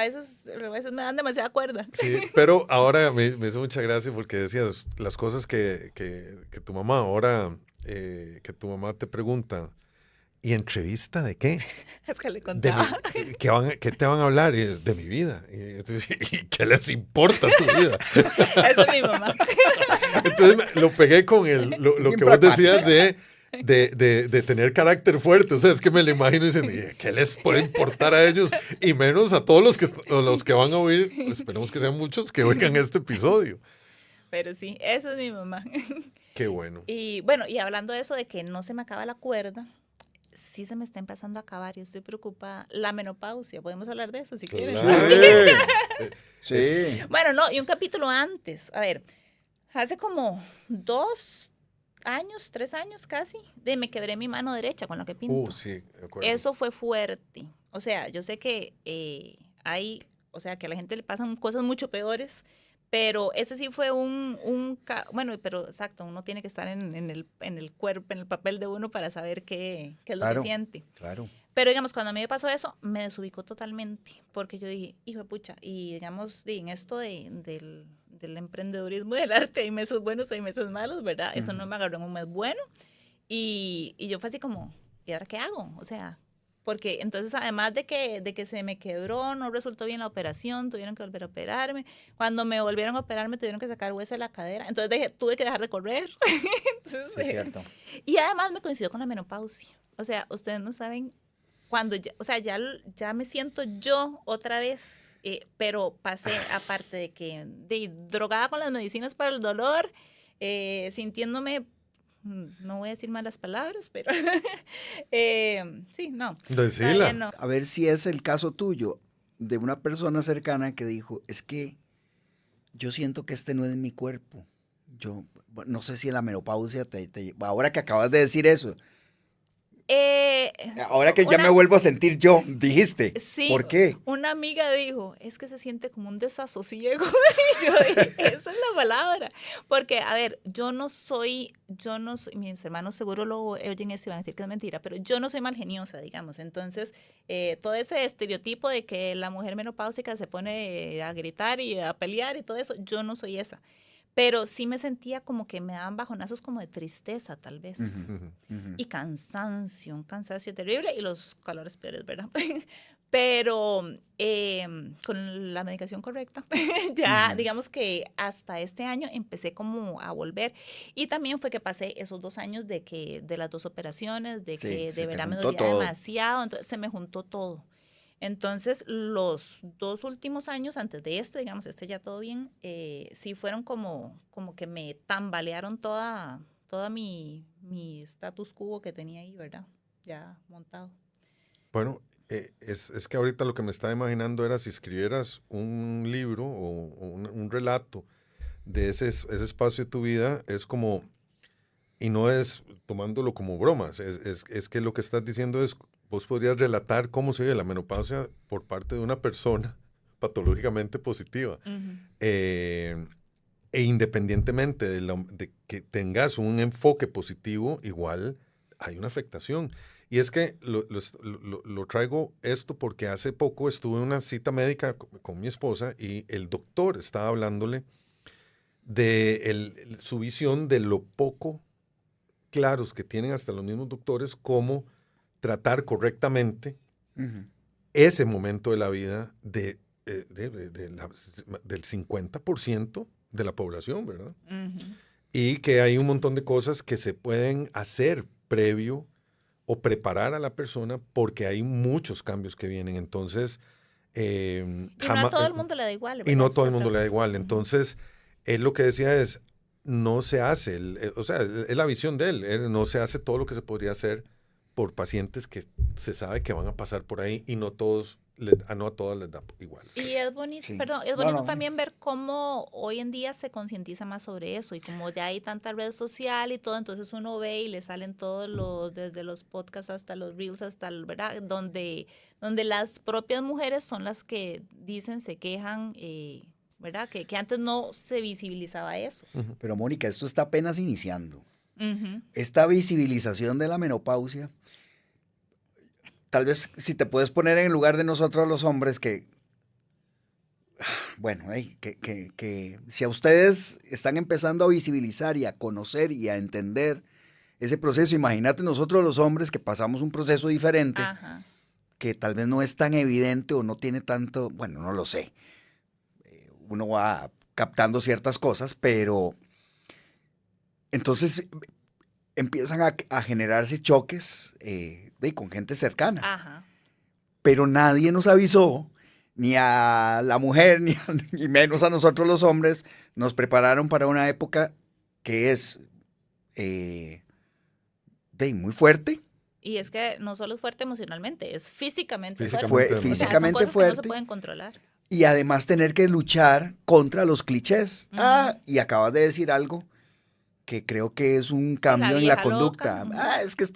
veces me dan demasiada cuerda.
Sí, pero ahora me hizo mucha gracia porque decías las cosas que tu mamá ahora que tu mamá te pregunta, ¿y entrevista de qué?
Es que le
De
contaba.
¿qué te van a hablar? Y es, de mi vida. ¿Y qué les importa tu vida?
Esa es mi mamá.
Entonces lo pegué con lo que vos decías de tener carácter fuerte. O sea, es que me lo imagino diciendo, ¿qué les puede importar a ellos? Y menos a todos los que van a oír, esperemos que sean muchos, que oigan este episodio.
Pero sí, esa es mi mamá.
Qué bueno.
Y bueno, y hablando de eso de que no se me acaba la cuerda, sí se me está empezando a acabar y estoy preocupada. La menopausia, podemos hablar de eso si quieren.
Claro.
Sí.
Bueno, no, y un capítulo antes. A ver, hace como 3 años casi, me quebré mi mano derecha con lo que pinto.
Sí, de acuerdo.
Eso fue fuerte. O sea, yo sé que o sea, que a la gente le pasan cosas mucho peores, pero ese sí fue bueno, pero exacto, uno tiene que estar en el cuerpo, en el papel de uno para saber qué es lo
Claro.
que siente.
Claro.
Pero digamos, cuando a mí me pasó eso, me desubicó totalmente, porque yo dije, hijo de pucha, y digamos, en esto del emprendedurismo del arte, hay meses buenos, hay meses malos, ¿verdad? Eso no me agarró en un mes bueno, y yo fue así como, ¿y ahora qué hago? O sea, porque entonces además de que se me quebró, no resultó bien la operación, tuvieron que volver a operarme, cuando me volvieron a operar me tuvieron que sacar hueso de la cadera, entonces tuve que dejar de correr. Entonces,
Sí, es cierto.
y además me coincidió con la menopausia, o sea, ustedes no saben cuando ya, o sea, ya me siento yo otra vez, pero pasé, aparte de que drogada con las medicinas para el dolor, sintiéndome, no voy a decir malas palabras, pero sí, no.
Decila.
Todavía no.
A ver si es el caso tuyo, de una persona cercana que dijo, es que yo siento que este no es mi cuerpo. Yo no sé si la menopausia ahora que acabas de decir eso, ahora que ya me vuelvo a sentir yo, dijiste.
Sí,
¿Por qué?
una amiga dijo, es que se siente como un desasosiego. Y yo dije, esa es la palabra. Porque, a ver, yo no soy, mis hermanos seguro lo oyen eso y van a decir que es mentira, pero yo no soy malgeniosa, digamos. Entonces, todo ese estereotipo de que la mujer menopáusica se pone a gritar y a pelear y todo eso, yo no soy esa. Pero sí me sentía como que me daban bajonazos como de tristeza, tal vez. Y cansancio, un cansancio terrible y los calores peores, ¿verdad? Pero con la medicación correcta, ya digamos que hasta este año empecé como a volver. Y también fue que pasé esos 2 años de las 2 operaciones, de
Sí,
que
se
de
te
verdad me
juntó
dolía
todo.
demasiado, entonces se me juntó todo. Entonces, los 2 últimos años antes de digamos, ya todo bien, sí fueron como que me tambalearon toda mi status quo que tenía ahí, ¿verdad? Ya montado.
Bueno, es que ahorita lo que me estaba imaginando era si escribieras un libro o un relato de ese espacio de tu vida, es como, y no es tomándolo como bromas, es que lo que estás diciendo es, vos podrías relatar cómo se vive la menopausia por parte de una persona patológicamente positiva. E independientemente de que tengas un enfoque positivo, igual hay una afectación. Y es que lo traigo esto porque hace poco estuve en una cita médica con mi esposa y el doctor estaba hablándole de su visión de lo poco claros que tienen hasta los mismos doctores cómo tratar correctamente ese momento de la vida del 50% de la población, ¿verdad? Y que hay un montón de cosas que se pueden hacer previo o preparar a la persona porque hay muchos cambios que vienen. Entonces,
y no a todo el mundo le da igual, ¿verdad?
Y no a todo el mundo le da igual. Entonces, él lo que decía es, no se hace, o sea, es la visión de él, no se hace todo lo que se podría hacer por pacientes que se sabe que van a pasar por ahí y no todos, no a todas les da igual.
Y es bonito,
Sí.
perdón, es bonito también ver cómo hoy en día se concientiza más sobre eso y como ya hay tanta red social y todo, entonces uno ve y le salen todos desde los podcasts hasta los reels, hasta el, ¿verdad? Donde las propias mujeres son las que dicen, se quejan, ¿verdad? Que antes no se visibilizaba eso.
Pero Mónica, esto está apenas iniciando. Esta visibilización de la menopausia, tal vez si te puedes poner en el lugar de nosotros los hombres que si a ustedes están empezando a visibilizar y a conocer y a entender ese proceso. Imagínate nosotros los hombres que pasamos un proceso diferente,
Ajá.
que tal vez no es tan evidente o no tiene tanto, bueno, no lo sé. Uno va captando ciertas cosas, pero entonces empiezan a generarse choques con gente cercana.
Ajá.
Pero nadie nos avisó, ni a la mujer, ni menos a nosotros los hombres, nos prepararon para una época que es muy fuerte.
Y es que no solo es fuerte emocionalmente, es físicamente
Físicamente,
fuerte.
físicamente
o sea, son cosas
fuerte.
que no se pueden controlar.
Y además tener que luchar contra los clichés.
Ujú.
Y acabas de decir algo que creo que es un cambio en la
vieja
conducta.
loca.
Es que es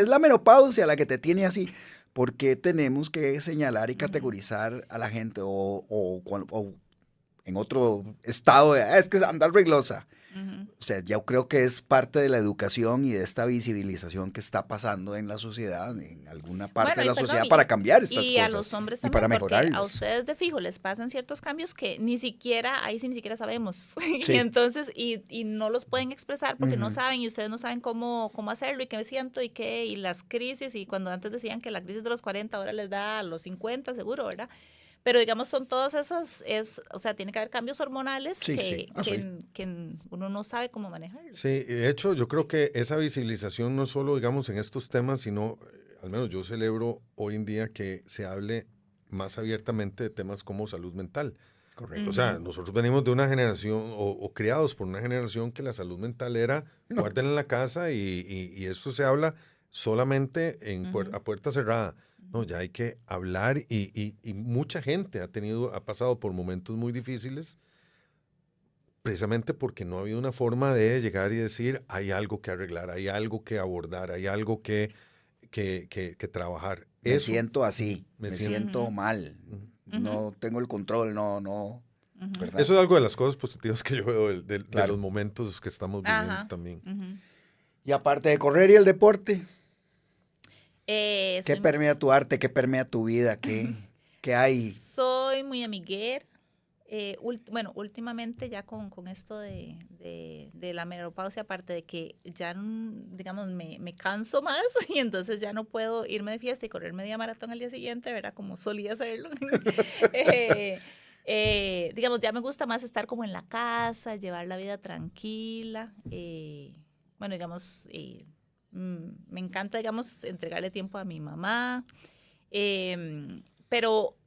la menopausia la que te tiene así. Porque tenemos que señalar y categorizar a la gente o en otro estado es que andar reglosa.
Ujú.
O sea, yo creo que es parte de la educación y de esta visibilización que está pasando en la sociedad, en alguna parte
Bueno,
de la
perdón,
sociedad para cambiar estas
y
cosas.
a los hombres
y
también,
para
porque a
mejorarlas.
ustedes de fijo les pasan ciertos cambios que ni siquiera sabemos.
Sí.
Y entonces, y no los pueden expresar porque no
Ujú.
saben y ustedes no saben cómo hacerlo y qué me siento y las crisis, y cuando antes decían que la crisis de los 40 ahora les da a los 50 seguro, ¿verdad? Pero digamos, son todos esos, o sea, tiene que haber cambios hormonales
Sí,
que,
sí.
que uno no sabe cómo manejarlos.
Sí, de hecho, yo creo que esa visibilización no solo, digamos, en estos temas, sino, al menos yo celebro hoy en día que se hable más abiertamente de temas como salud mental.
Correcto.
O sea, nosotros venimos de una generación, o criados por una generación que la salud mental era guarden en la casa y esto se habla solamente a puerta cerrada. No, ya hay que hablar y mucha gente ha pasado por momentos muy difíciles precisamente porque no ha habido una forma de llegar y decir hay algo que arreglar, hay algo que abordar, hay algo que trabajar.
Me
Eso,
siento así,
me
me
siento-
siento
Ujú.
mal, no tengo el control, no,
Ujú.
¿verdad?
Eso es algo de las cosas positivas que yo veo de
Claro.
los momentos que estamos viviendo
Ajá.
también.
Ujú.
Y aparte de correr y el deporte, ¿qué
Soy-
permea tu arte? ¿Qué permea tu vida? ¿Qué hay?
Soy muy amiguera. Bueno, últimamente ya con esto de la menopausia, aparte de que ya, digamos, me canso más y entonces ya no puedo irme de fiesta y correr media maratón al día siguiente, ¿verdad? Como solía hacerlo. Digamos, ya me gusta más estar como en la casa, llevar la vida tranquila. Bueno, digamos, me encanta, digamos, entregarle tiempo a mi mamá. Pero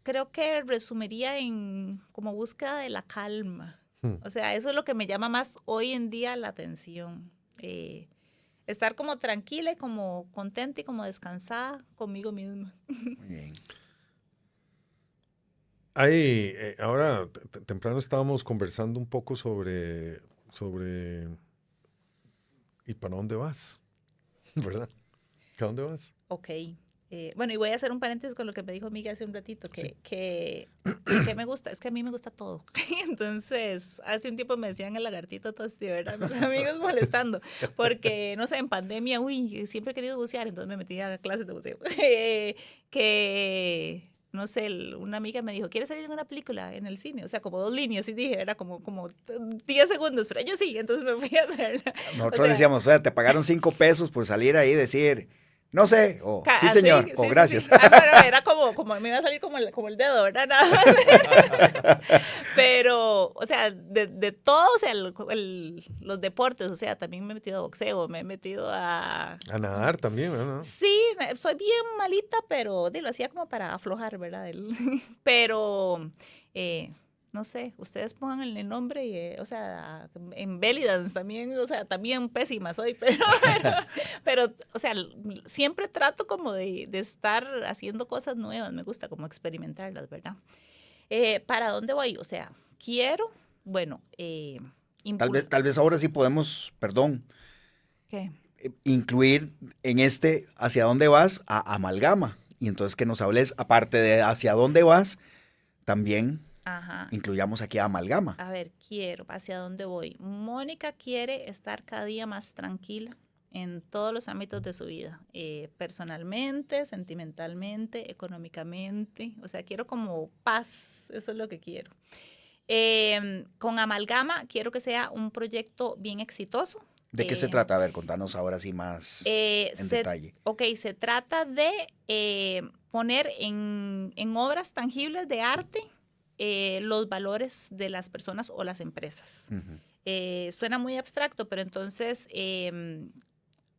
creo que resumiría en como búsqueda de la calma.
Hmm.
O sea, eso es lo que me llama más hoy en día la atención. Estar como tranquila y como contenta y como descansada conmigo misma.
Muy bien.
Ahora, temprano estábamos conversando un poco sobre ¿y para dónde vas? ¿Verdad? ¿A dónde vas?
Ok. Bueno, y voy a hacer un paréntesis con lo que me dijo Miguel hace un ratito,
Sí.
que me gusta, es que a mí me gusta todo. Entonces, hace un tiempo me decían el lagartito tosti, ¿verdad? Mis amigos molestando, porque, no sé, en pandemia, siempre he querido bucear, entonces me metí a clases de buceo. No sé, una amiga me dijo, ¿quieres salir en una película en el cine? O sea, como 2 líneas, y dije, era como 10 segundos, pero yo sí, entonces me fui a hacerla.
Nosotros decíamos, o sea, te pagaron 5 pesos por salir ahí y decir, no sé, o sí señor, o gracias.
Sí. No, era como me iba a salir como el dedo, ¿verdad? Nada más. Pero, o sea, de todo, o sea, los deportes, o sea, también me he metido a boxeo, me he metido a...
A nadar también, ¿verdad?
Sí, soy bien malita, pero lo hacía como para aflojar, ¿verdad? Pero, no sé, ustedes pongan el nombre, y, o sea, en belly dance también, o sea, también pésima soy, pero o sea, siempre trato como de estar haciendo cosas nuevas, me gusta como experimentarlas, ¿verdad? ¿Para dónde voy? O sea, quiero, bueno,
Tal vez ahora sí podemos, perdón,
¿Qué?
incluir en hacia dónde vas a amalgama. Y entonces que nos hables, aparte de hacia dónde vas, también
Ajá.
incluyamos aquí a amalgama.
A ver, ¿hacia dónde voy? Mónica quiere estar cada día más tranquila en todos los ámbitos de su vida, personalmente, sentimentalmente, económicamente, o sea, quiero como paz, eso es lo que quiero. Con Amalgama quiero que sea un proyecto bien exitoso,
¿De qué se trata? A ver, contanos ahora sí más en detalle.
Ok, se trata de poner en obras tangibles de arte los valores de las personas o las empresas. Suena muy abstracto, pero entonces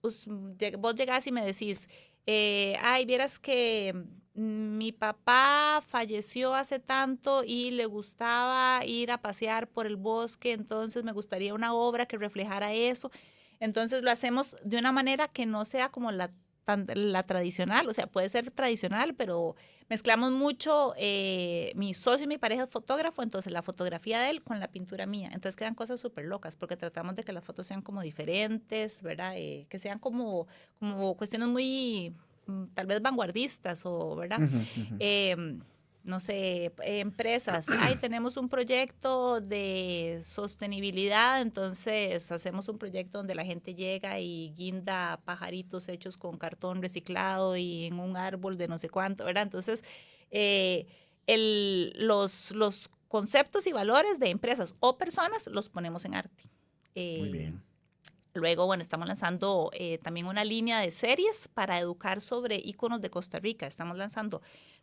vos llegás y me decís, ay, vieras que mi papá falleció hace tanto y le gustaba ir a pasear por el bosque, entonces me gustaría una obra que reflejara eso. Entonces lo hacemos de una manera que no sea como la tradicional, o sea, puede ser tradicional, pero mezclamos mucho, mi socio y mi pareja es fotógrafo, entonces la fotografía de él con la pintura mía, entonces quedan cosas súper locas, porque tratamos de que las fotos sean como diferentes, ¿verdad? Que sean como cuestiones muy, tal vez vanguardistas, o, ¿verdad? No sé, empresas, ay, tenemos un proyecto de sostenibilidad, entonces hacemos un proyecto donde la gente llega y guinda pajaritos hechos con cartón reciclado y en un árbol de no sé cuánto, ¿verdad? Entonces, los conceptos y valores de empresas o personas los ponemos en arte.
Muy bien.
Luego, bueno, estamos lanzando también una línea de series para educar sobre íconos de Costa Rica.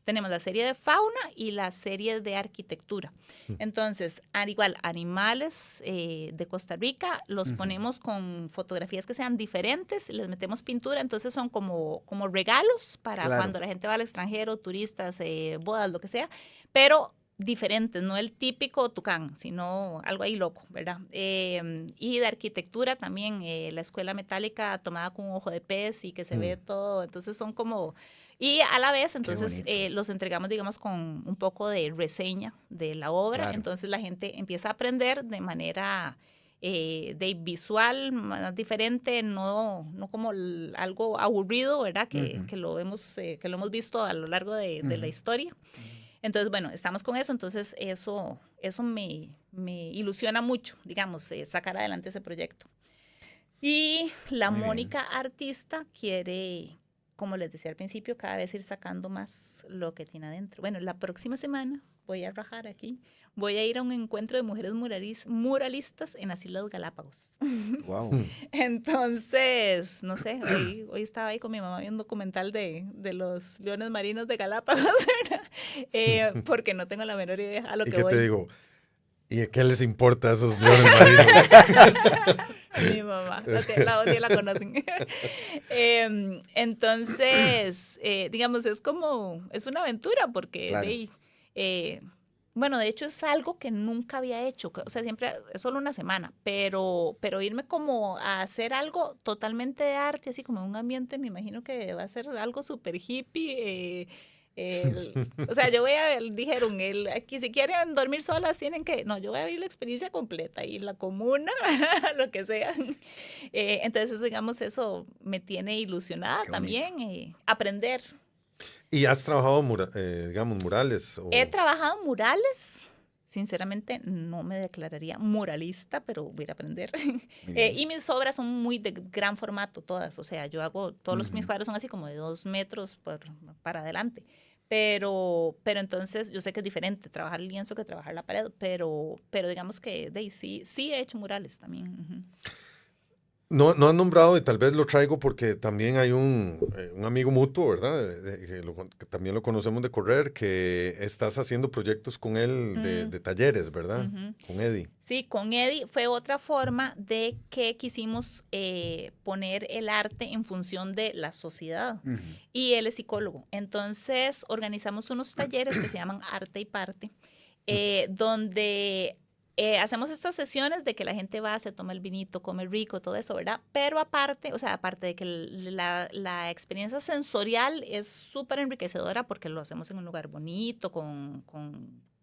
Tenemos la serie de fauna y la serie de arquitectura. Entonces, al igual, animales de Costa Rica, los ponemos con fotografías que sean diferentes, les metemos pintura, entonces son como regalos para cuando la gente va al extranjero, turistas, bodas, lo que sea, pero diferentes, no el típico tucán, sino algo ahí loco, ¿verdad? Y de arquitectura también, la escuela metálica tomada con un ojo de pez y que se ve todo, entonces son como... Y a la vez, entonces, los entregamos, digamos, con un poco de reseña de la obra, claro. Entonces la gente empieza a aprender de manera de visual, más diferente, no como algo aburrido, ¿verdad? Que lo hemos visto a lo largo de la historia. Entonces, bueno, estamos con eso, entonces eso me ilusiona mucho, digamos, sacar adelante ese proyecto. Y la Muy Mónica bien. Artista quiere, como les decía al principio, cada vez ir sacando más lo que tiene adentro. Bueno, la próxima semana voy a rajar aquí, voy a ir a un encuentro de mujeres muralistas en las Islas Galápagos.
Wow.
Entonces, no sé, hoy estaba ahí con mi mamá viendo un documental de los leones marinos de Galápagos, ¿verdad? Porque no tengo la menor idea a lo que voy.
¿Y qué te digo? ¿Y a qué les importa a esos leones marinos?
Mi mamá, la odia, la conocen. Entonces, digamos, es una aventura porque, claro. Bueno, de hecho es algo que nunca había hecho, o sea, siempre es solo una semana, pero irme como a hacer algo totalmente de arte, así como en un ambiente, me imagino que va a ser algo súper hippie, o sea, dijeron, aquí si quieren dormir solas tienen que, no, yo voy a vivir la experiencia completa y la comuna, lo que sea. Entonces, digamos, eso me tiene ilusionada también, aprender.
¿Y has trabajado, digamos, murales?
He trabajado murales. Sinceramente, no me declararía muralista, pero voy a aprender. Y mis obras son muy de gran formato, todas. O sea, yo hago, mis cuadros son así como de 2 metros para adelante. Pero entonces, yo sé que es diferente trabajar el lienzo que trabajar la pared, pero digamos que sí he hecho murales también.
No han nombrado, y tal vez lo traigo porque también hay un amigo mutuo, ¿verdad? Que también lo conocemos de correr, que estás haciendo proyectos con él de talleres, ¿verdad? Con Eddie.
Sí, con Eddie fue otra forma de que quisimos poner el arte en función de la sociedad. Y él es psicólogo. Entonces organizamos unos talleres que se llaman Arte y Parte, donde... hacemos estas sesiones de que la gente va, se toma el vinito, come rico, todo eso, ¿verdad? Pero aparte de que la experiencia sensorial es súper enriquecedora porque lo hacemos en un lugar bonito, con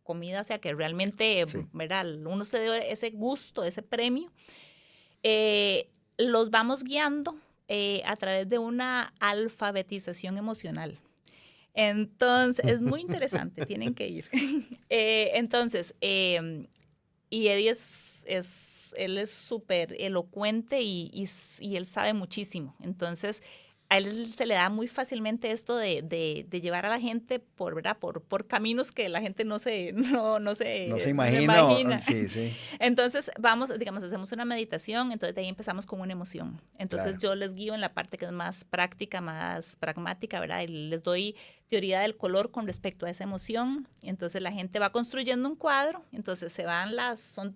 comida, o sea, que realmente, ¿verdad? Uno se dio ese gusto, ese premio. Los vamos guiando a través de una alfabetización emocional. Entonces, es muy interesante, tienen que ir. Entonces, y Eddie él es súper elocuente y él sabe muchísimo. Entonces, a él se le da muy fácilmente esto de llevar a la gente por, ¿verdad? Por caminos que la gente no se imagina.
Sí, sí.
Entonces, vamos, digamos, hacemos una meditación, entonces de ahí empezamos con una emoción. Entonces,
Claro.
yo les guío en la parte que es más práctica, más pragmática, ¿verdad? Y les doy teoría del color con respecto a esa emoción. Entonces, la gente va construyendo un cuadro, entonces se van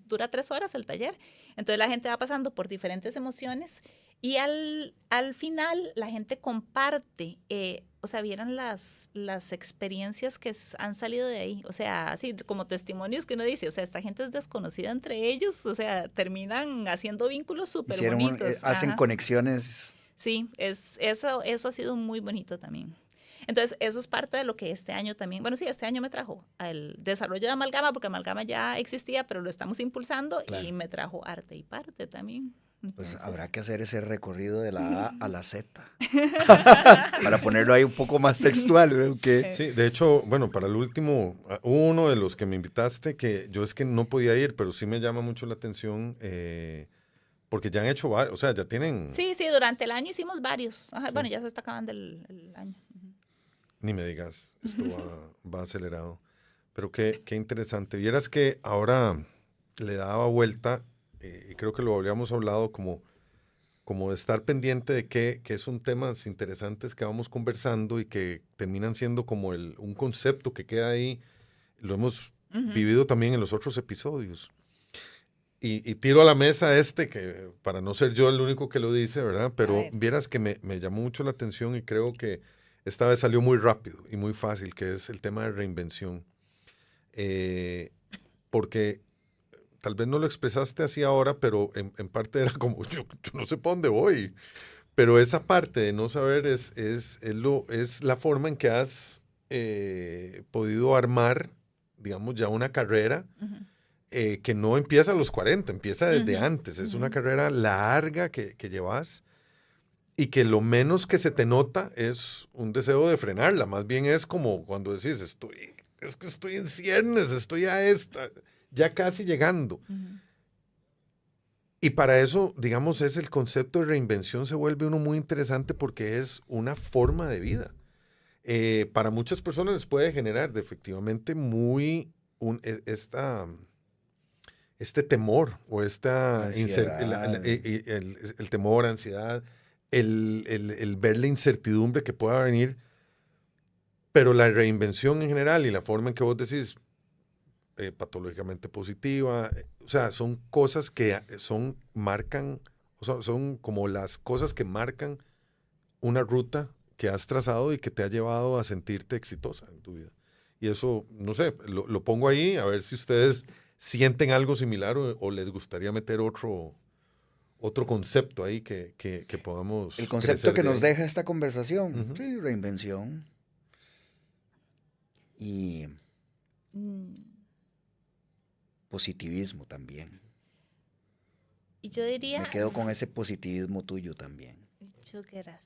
dura 3 horas el taller. Entonces, la gente va pasando por diferentes emociones y al final la gente comparte, o sea, vieron las experiencias que han salido de ahí, o sea, así como testimonios que uno dice, o sea, esta gente es desconocida entre ellos, o sea, terminan haciendo vínculos súper bonitos.
Hacen
Ajá.
conexiones.
Sí, eso ha sido muy bonito también. Entonces, eso es parte de lo que este año también, bueno, sí, este año me trajo al desarrollo de Amalgama, porque Amalgama ya existía, pero lo estamos impulsando,
Claro.
y me trajo arte y parte también.
Pues
Entonces,
habrá que hacer ese recorrido de la A a la Z. Para ponerlo ahí un poco más textual, ¿verdad? Que
Sí, de hecho, bueno, para el último, hubo uno de los que me invitaste que yo es que no podía ir, pero sí me llama mucho la atención porque ya han hecho varios, o sea, ya tienen,
sí, durante el año hicimos varios. Ajá,
Sí.
bueno, ya se está acabando el año. Ujú.
ni me digas, esto va acelerado. Pero qué interesante. Vieras que ahora le daba vuelta, y creo que lo habíamos hablado como de estar pendiente de que son temas interesantes que vamos conversando y que terminan siendo como un concepto que queda ahí. Lo hemos
Ujú.
vivido también en los otros episodios. Y tiro a la mesa que para no ser yo el único que lo dice, ¿verdad? Pero
ver.
vieras que me llamó mucho la atención y creo que esta vez salió muy rápido y muy fácil, que es el tema de reinvención. Porque tal vez no lo expresaste así ahora, pero en parte era como, yo no sé para dónde voy. Pero esa parte de no saber es la forma en que has podido armar, digamos, ya una carrera
Ujú.
que no empieza a los 40, empieza desde
Ujú,
antes. Es una
ujú.
carrera larga que llevas y que lo menos que se te nota es un deseo de frenarla. Más bien es como cuando decís, es que estoy en ciernes, estoy ya casi llegando.
Ujú.
Y para eso, digamos, es el concepto de reinvención se vuelve uno muy interesante porque es una forma de vida. Para muchas personas les puede generar efectivamente este temor o
ansiedad.
el temor, ansiedad, el ver la incertidumbre que pueda venir, pero la reinvención en general y la forma en que vos decís patológicamente positiva, o sea, son cosas que marcan, o sea, son como las cosas que marcan una ruta que has trazado y que te ha llevado a sentirte exitosa en tu vida. Y eso, no sé, lo pongo ahí a ver si ustedes sienten algo similar o les gustaría meter otro concepto ahí que podamos
el concepto
crecer
que
de
nos
ahí.
deja esta conversación,
Ujú.
sí, reinvención y
Mm,
positivismo también.
Y yo diría,
Me quedo con ese positivismo tuyo también.
gracias.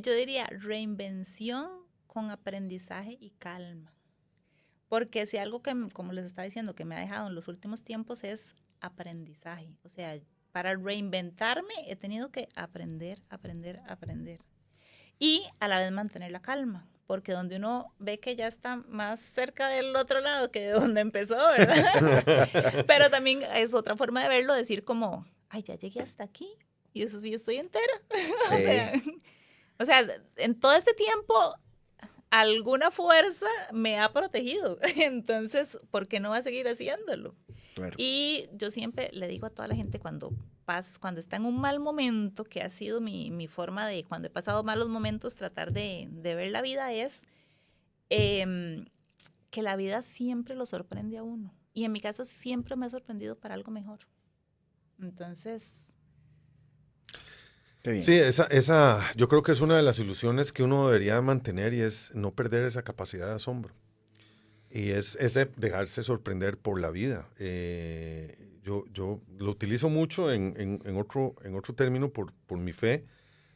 Yo diría reinvención con aprendizaje y calma. Porque si algo que, como les estaba diciendo, que me ha dejado en los últimos tiempos es aprendizaje. O sea, para reinventarme he tenido que aprender. Y a la vez mantener la calma. Porque donde uno ve que ya está más cerca del otro lado que de donde empezó, ¿verdad? Pero también es otra forma de verlo, decir como, ay, ya llegué hasta aquí. Y eso sí, estoy entera.
Sí,
o sea, en todo este tiempo alguna fuerza me ha protegido. Entonces, ¿por qué no va a seguir haciéndolo?
claro.
Y yo siempre le digo a toda la gente cuando está en un mal momento, que ha sido mi forma de, cuando he pasado malos momentos, tratar de ver la vida es que la vida siempre lo sorprende a uno. Y en mi caso siempre me ha sorprendido para algo mejor. Entonces,
Qué bien.
Sí, yo creo que es una de las ilusiones que uno debería mantener y es no perder esa capacidad de asombro. Y es ese dejarse sorprender por la vida. Yo lo utilizo mucho en otro término por mi fe,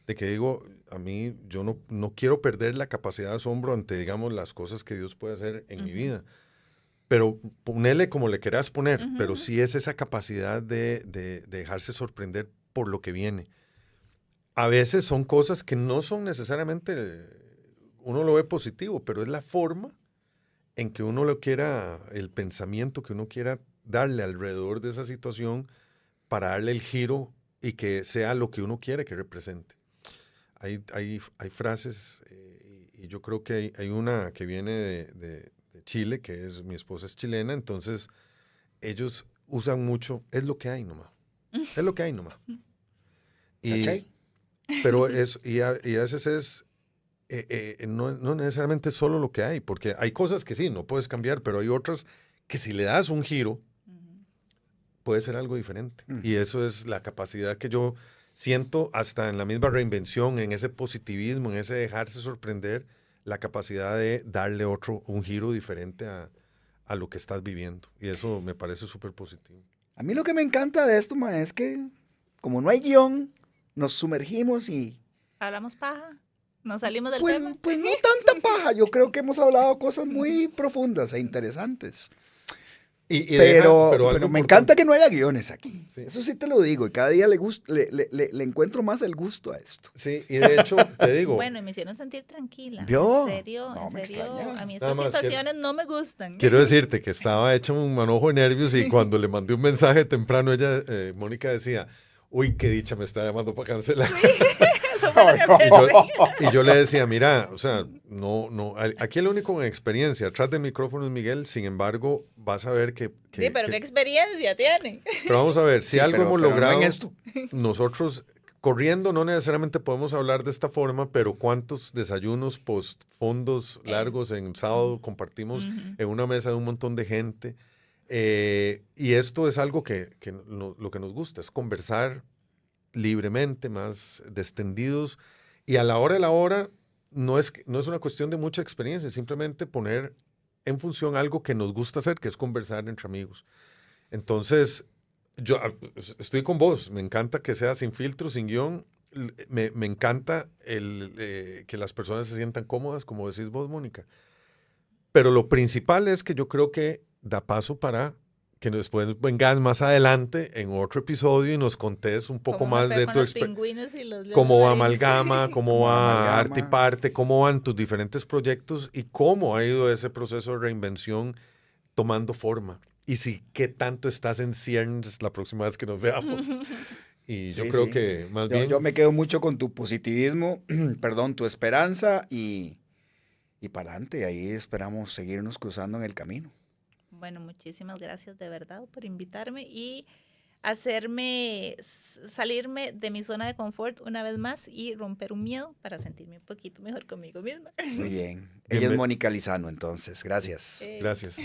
de que digo, a mí yo no quiero perder la capacidad de asombro ante, digamos, las cosas que Dios puede hacer en mi vida. Pero ponele como le quieras poner, pero
ujú.
sí es esa capacidad de dejarse sorprender por lo que viene. a veces son cosas que no son necesariamente, uno lo ve positivo, pero es la forma en que uno lo quiera, el pensamiento que uno quiera darle alrededor de esa situación para darle el giro y que sea lo que uno quiere que represente. Hay frases, y yo creo que hay una que viene de Chile, que es, mi esposa es chilena, entonces ellos usan mucho, es lo que hay nomás. Es lo que hay nomás.
¿Cachai?
Pero y a veces es, no necesariamente solo lo que hay, porque hay cosas que sí, no puedes cambiar, pero hay otras que si le das un giro, puede ser algo diferente. Y eso es la capacidad que yo siento hasta en la misma reinvención, en ese positivismo, en ese dejarse sorprender, la capacidad de darle un giro diferente a lo que estás viviendo. Y eso me parece súper positivo.
A mí lo que me encanta de esto, ma, es que como no hay guión, nos sumergimos y...
Hablamos paja, nos salimos del
Pues,
tema.
pues no tanta paja, yo creo que hemos hablado cosas muy profundas e interesantes. Pero
algo
me
importante.
encanta que no haya guiones aquí.
Sí.
Eso sí te lo digo. Y cada día le encuentro más el gusto a esto.
Sí, y de hecho, te digo,
Bueno, y me hicieron sentir tranquila.
¿Vio?
En serio,
No, me extraña.
a mí
Nada
estas
más
situaciones no me gustan.
quiero decirte que estaba hecho un manojo de nervios y cuando le mandé un mensaje temprano, Mónica decía, uy, qué dicha, me está llamando para cancelar.
Eso fue lo que
Y
pensé.
yo le decía, mira, o sea, aquí el único con experiencia atrás del micrófono es Miguel, sin embargo, vas a ver que
Sí, pero qué experiencia tiene.
pero vamos a ver, si
Sí,
algo hemos
pero
logrado,
no en esto.
nosotros corriendo no necesariamente podemos hablar de esta forma, pero cuántos desayunos post fondos largos en sábado compartimos en una mesa de un montón de gente. Y esto es algo lo que nos gusta, es conversar libremente, más destendidos. Y a la hora de la hora no es una cuestión de mucha experiencia, simplemente poner en función algo que nos gusta hacer, que es conversar entre amigos. Entonces, yo estoy con vos, me encanta que sea sin filtro, sin guión. Me encanta que las personas se sientan cómodas, como decís vos, Mónica. Pero lo principal es que yo creo que da paso para que después vengas más adelante en otro episodio y nos contés un poco
¿Cómo me
más
fue
de
con
tu
los
experiencia.
pingüinos y los
Cómo va
leones marinos?
Amalgama, cómo
Cómo va
va
Amalgama.
Arte y Parte, cómo van tus diferentes proyectos y cómo ha ido ese proceso de reinvención tomando forma. Y si qué tanto estás en ciernes la próxima vez que nos veamos. Y yo
Sí,
creo
sí.
que más bien...
Yo me quedo mucho con tu positivismo, perdón, tu esperanza y para adelante. Ahí esperamos seguirnos cruzando en el camino.
Bueno, muchísimas gracias de verdad por invitarme y hacerme salirme de mi zona de confort una vez más y romper un miedo para sentirme un poquito mejor conmigo misma.
Muy bien. Ella es Mónica Lizano, entonces. Gracias.
Gracias.